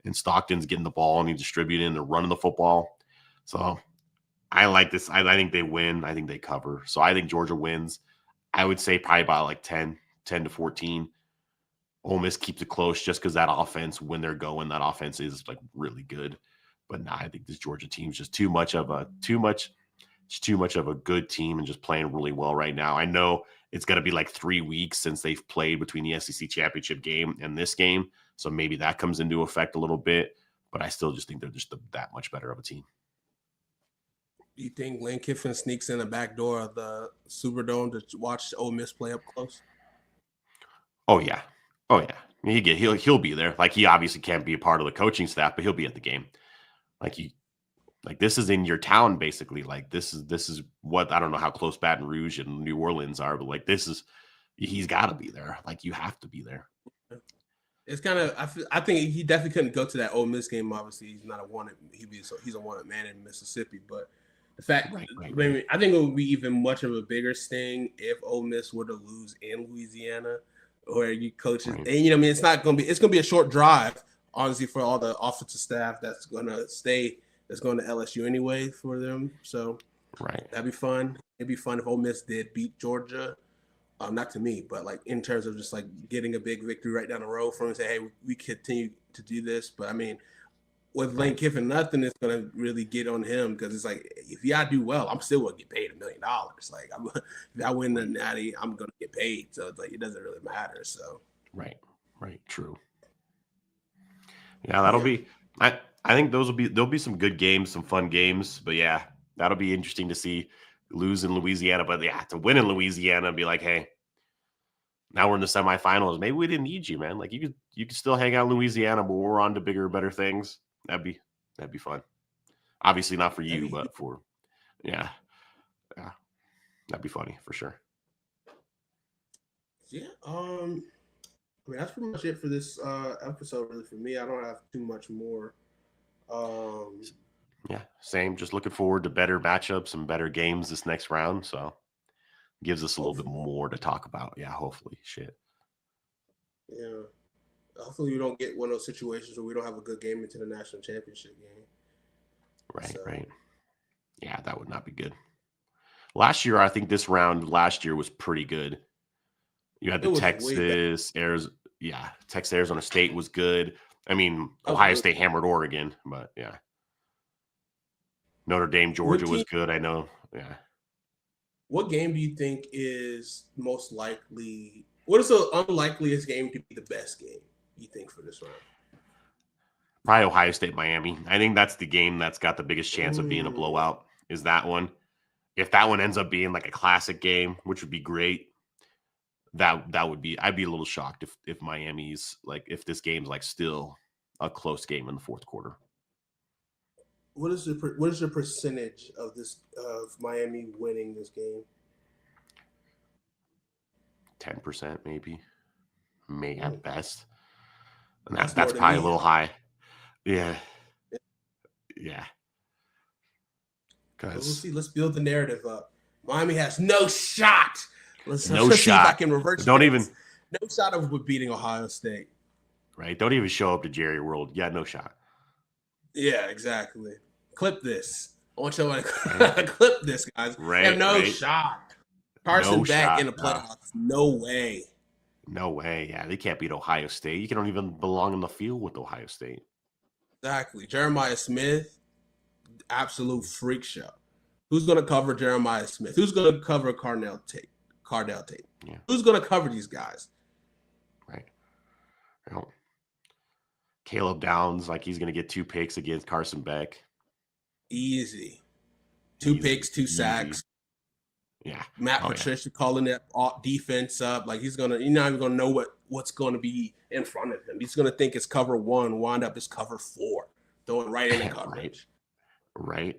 And Stockton's getting the ball and he's distributing. They're running the football. So I like this. I think they win. I think they cover. So I think Georgia wins. I would say probably about like 10 to 14. Ole Miss keeps it close just because that offense, when they're going, that offense is like really good. But nah, I think this Georgia team is just too much of a good team and just playing really well right now. I know it's going to be like 3 weeks since they've played between the SEC championship game and this game. So maybe that comes into effect a little bit, but I still just think they're just that much better of a team. Do you think Lane Kiffin sneaks in the back door of the Superdome to watch Ole Miss play up close? Oh yeah. He'll be there. Like, he obviously can't be a part of the coaching staff, but he'll be at the game. Like this is in your town, basically. Like this is what, I don't know how close Baton Rouge and New Orleans are, but like he's got to be there. Like, you have to be there. It's kind of, I think he definitely couldn't go to that Ole Miss game. Obviously, he's not a wanted. He's a wanted man in Mississippi. But the fact, Right. I think it would be even much of a bigger sting if Ole Miss were to lose in Louisiana, where you coaches, Right. and it's not going to be. It's going to be a short drive, honestly, for all the offensive staff that's going to stay. That's going to LSU anyway for them. So Right. that'd be fun. It'd be fun if Ole Miss did beat Georgia. Not to me, but like in terms of just like getting a big victory right down the road for him and say, hey, we continue to do this. But I mean, with Lane Kiffin, nothing is going to really get on him, because it's like, if y'all do well, I'm still going to get paid $1 million. Like, if I win the Natty, I'm going to get paid. So it's like, it doesn't really matter. So Right. True. Yeah, that'll be. I think there'll be some good games, some fun games. But yeah, that'll be interesting to see. Lose in Louisiana, but yeah, to win in Louisiana and be like, hey, now we're in the semifinals. Maybe we didn't need you, man. Like, you could still hang out in Louisiana, but we're on to bigger, better things. That'd be fun. Obviously not for you, but for yeah, that'd be funny for sure. Yeah, I mean, that's pretty much it for this episode. Really, for me, I don't have too much more. Yeah, same. Just looking forward to better matchups and better games this next round. So gives us a little bit more to talk about. Yeah, hopefully. Shit. Yeah. Hopefully we don't get one of those situations where we don't have a good game into the national championship game. Right. Yeah, that would not be good. Last year, I think this round last year was pretty good. You had the Texas, Arizona State was good. I mean, Ohio State hammered Oregon, but yeah. Notre Dame, Georgia was good, I know. Yeah. What game do you think is most likely? What is the unlikeliest game to be the best game, you think, for this round? Probably Ohio State, Miami. I think that's the game that's got the biggest chance of being a blowout, is that one. If that one ends up being like a classic game, which would be great, that would be, I'd be a little shocked if Miami's like, if this game's like still a close game in the fourth quarter. What is the percentage of Miami winning this game? 10% maybe, at best. And That's that's more than probably a me. little high. Yeah. We'll Because see. Let's build the narrative up. Miami has no shot. Let's see shot. if I can reverse. Don't even. No shot of beating Ohio State. Right. Don't even show up to Jerry World. Yeah, no shot. Yeah, exactly. Clip this. I want you to clip this, guys. Right. They have no shot. Carson back in the playoffs. No way. No way. Yeah, they can't beat Ohio State. You don't even belong in the field with Ohio State. Exactly. Jeremiah Smith, absolute freak show. Who's going to cover Jeremiah Smith? Who's going to cover Cardell Tate? Yeah. Who's going to cover these guys? Right. Caleb Downs, like he's going to get 2 picks against Carson Beck. Easy. 2 picks, 2 sacks. Yeah. Matt Patricia calling that defense up. Like he's not even gonna know what's gonna be in front of him. He's gonna think it's cover 1, wind up as cover 4, throwing right into coverage. Right.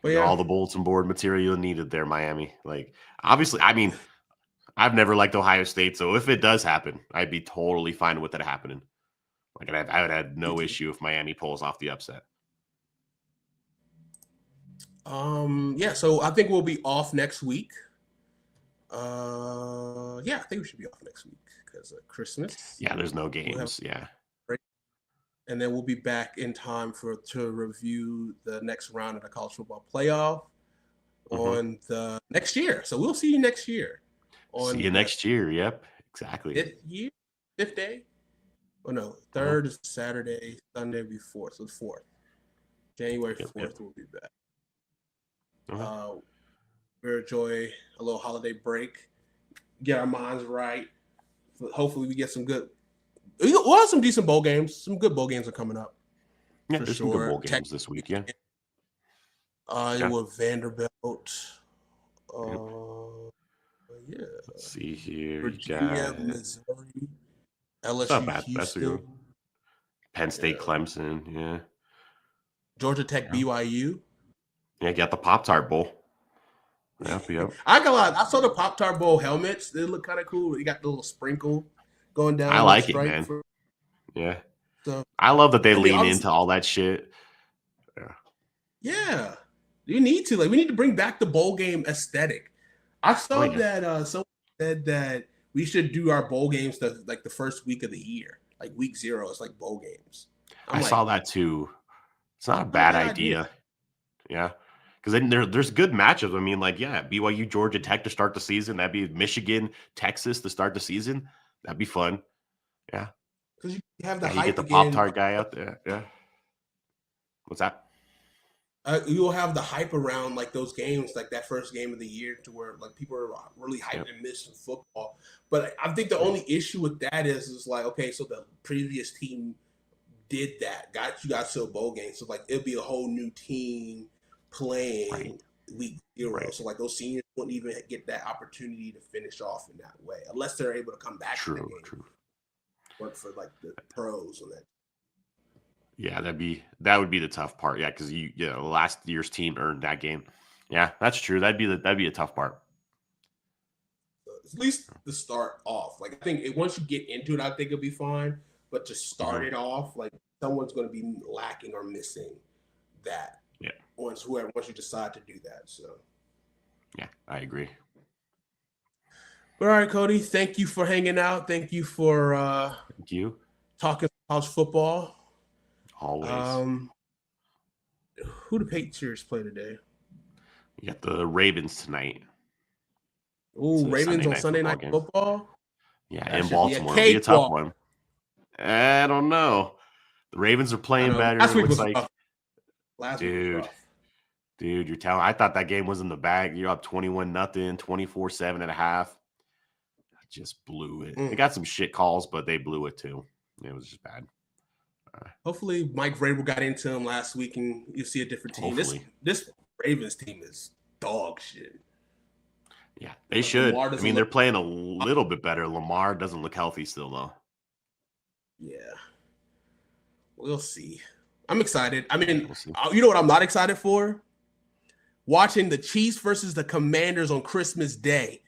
All the bulletin board material needed there, Miami. Like, obviously, I mean, I've never liked Ohio State, so if it does happen, I'd be totally fine with it happening. Like, I would have no issue if Miami pulls off the upset. Yeah, so I think we'll be off next week. Yeah, I think we should be off next week because of Christmas. Yeah, there's no games. And then we'll be back in time to review the next round of the college football playoff on the next year. So we'll see you next year. See you next year. Yep, exactly. 5th day? Oh no, 3rd is Saturday, Sunday before. So it's 4th. January 4th we'll be back. We'll enjoy a little holiday break, get our minds right. Hopefully we get some good. We'll have some decent bowl games. Some good bowl games are coming up. Yeah, there's some good bowl games this week. Yeah. With Vanderbilt. Yeah. Let's see here. Virginia, Missouri, LSU, Houston. Penn State, Clemson. Yeah. Georgia Tech, BYU. Yeah, got the Pop-Tart Bowl. Yep. I got a lot. I saw the Pop-Tart Bowl helmets. They look kind of cool. You got the little sprinkle going down. I like it, man. Yeah. So, I love that they lean into all that shit. Yeah. You need to. Like, we need to bring back the bowl game aesthetic. I saw that someone said that we should do our bowl games like the first week of the year. Like week 0 is like bowl games. I saw that too. It's not a bad idea. Yeah. Because then there's good matchups. I mean, like, yeah, BYU, Georgia Tech to start the season. That'd be Michigan, Texas to start the season. That'd be fun. Yeah. Because you have the you get the Pop-Tart guy out there. Yeah. What's that? You'll have the hype around like those games, like that first game of the year, to where like people are really hyped and missing football. But I think the only issue with that is like, okay, so the previous team did that, got you guys to a bowl game, so like it'll be a whole new team playing week 0. Right. So like those seniors wouldn't even get that opportunity to finish off in that way unless they're able to come back. True. Work for like the pros on that. Yeah, that would be the tough part. Yeah, because last year's team earned that game. Yeah, that's true. That'd be a tough part. At least to start off. Like I think once you get into it, I think it'll be fine. But to start it off, like someone's going to be lacking or missing that. Yeah. Once you decide to do that. So. Yeah, I agree. But all right, Cody. Thank you for hanging out. Thank you for talking college football. Always. Who the Patriots play today? You got the Ravens tonight. Ooh, Ravens on Sunday Night Football? Yeah, in Baltimore. It'll be a tough one. I don't know. The Ravens are playing better. Last week was rough. Dude, you're telling. I thought that game was in the bag. You're up 21-0, 24-7 at a half. Just blew it. They got some shit calls, but they blew it too. It was just bad. Hopefully, Mike Vrabel got into him last week, and you see a different team. This Ravens team is dog shit. Yeah, they should. Lamar I doesn't mean, they're look- playing a little bit better. Lamar doesn't look healthy still, though. Yeah. We'll see. I'm excited. I mean, We'll see. you know what I'm not excited for? Watching the Chiefs versus the Commanders on Christmas Day.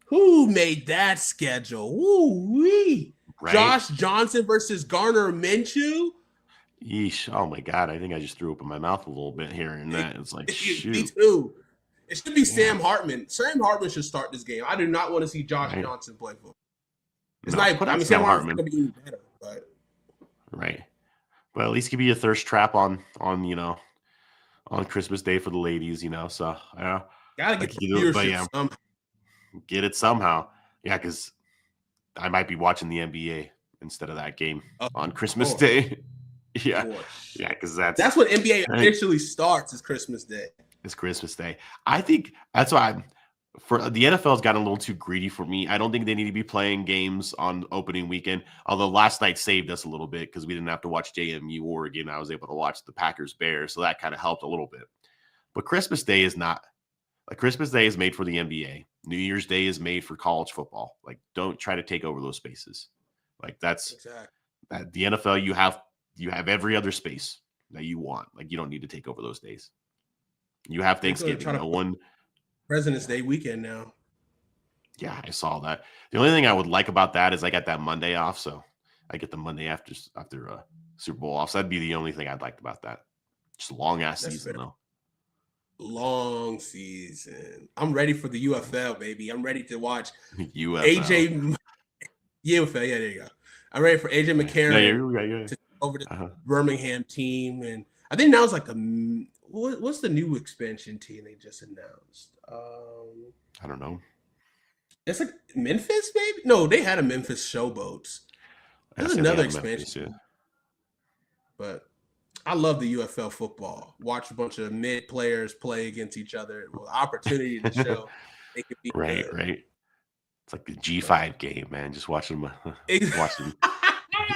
Who made that schedule? Woo-wee. Right? Josh Johnson versus Garner Minshew. Yeesh. Oh, my God. I think I just threw up in my mouth a little bit hearing that. It's like, Me shoot. too. It should be Sam Hartman. Sam Hartman should start this game. I do not want to see Josh Right. Johnson play football. It's No, not. put I out mean, Sam Sam Hartman's Hartman. going to be even better, but Right. But at least give you a thirst trap on Christmas Day for the ladies, So, yeah. gotta Like get the you do it, but viewership yeah. somehow. Get it somehow. Yeah, because I might be watching the NBA instead of that game on Christmas course. Day. Yeah. Of course. Yeah, because That's when NBA officially starts. Is Christmas Day. It's Christmas Day. I think that's why for the NFL's gotten a little too greedy for me. I don't think they need to be playing games on opening weekend. Although last night saved us a little bit because we didn't have to watch JMU Oregon. I was able to watch the Packers Bears, so that kind of helped a little bit. But Christmas Day is not. Like Christmas Day is made for the NBA. New Year's Day is made for college football. Like, don't try to take over those spaces. Like that's Exactly. the NFL. You have every other space that you want. Like you don't need to take over those days. You have Thanksgiving. No one. President's Day weekend now. Yeah, I saw that. The only thing I would like about that is I got that Monday off, so I get the Monday after Super Bowl off. So that'd be the only thing I'd like about that. Just a long ass That's season fair. though. Long season. I'm ready for the UFL, baby. I'm ready to watch UFL. AJ. UFL, yeah, there you go. I'm ready for AJ McCarron to over the Birmingham team, and I think now it's like what's the new expansion team they just announced? I don't know. It's like Memphis, maybe? No, they had a Memphis Showboats. There's another expansion. But I love the UFL football. Watch a bunch of mid players play against each other. Well, opportunity to show they could be right. It's like the G5 game, man. Just watch them. Watch them.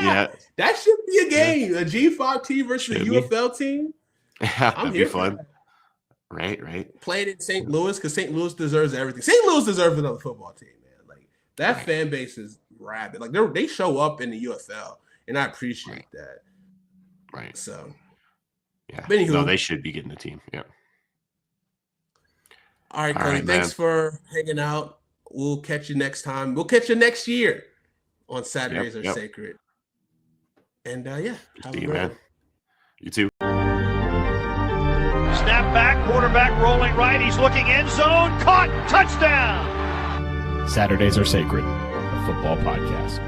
Yeah, that should be a game. A G5 team versus a UFL team. That'd be fun. Right. Play it in St. Louis because St. Louis deserves everything. St. Louis deserves another football team, man. Like that fan base is rabid. Like they show up in the UFL, and I appreciate that. Right. So, yeah. But anywho, no, they should be getting a team. Yeah. All right, Cody. Thanks for hanging out. We'll catch you next time. We'll catch you next year on Saturdays Are Sacred. And have a great one. You too. Snap back, quarterback rolling right. He's looking end zone. Caught. Touchdown. Saturdays Are Sacred, a football podcast.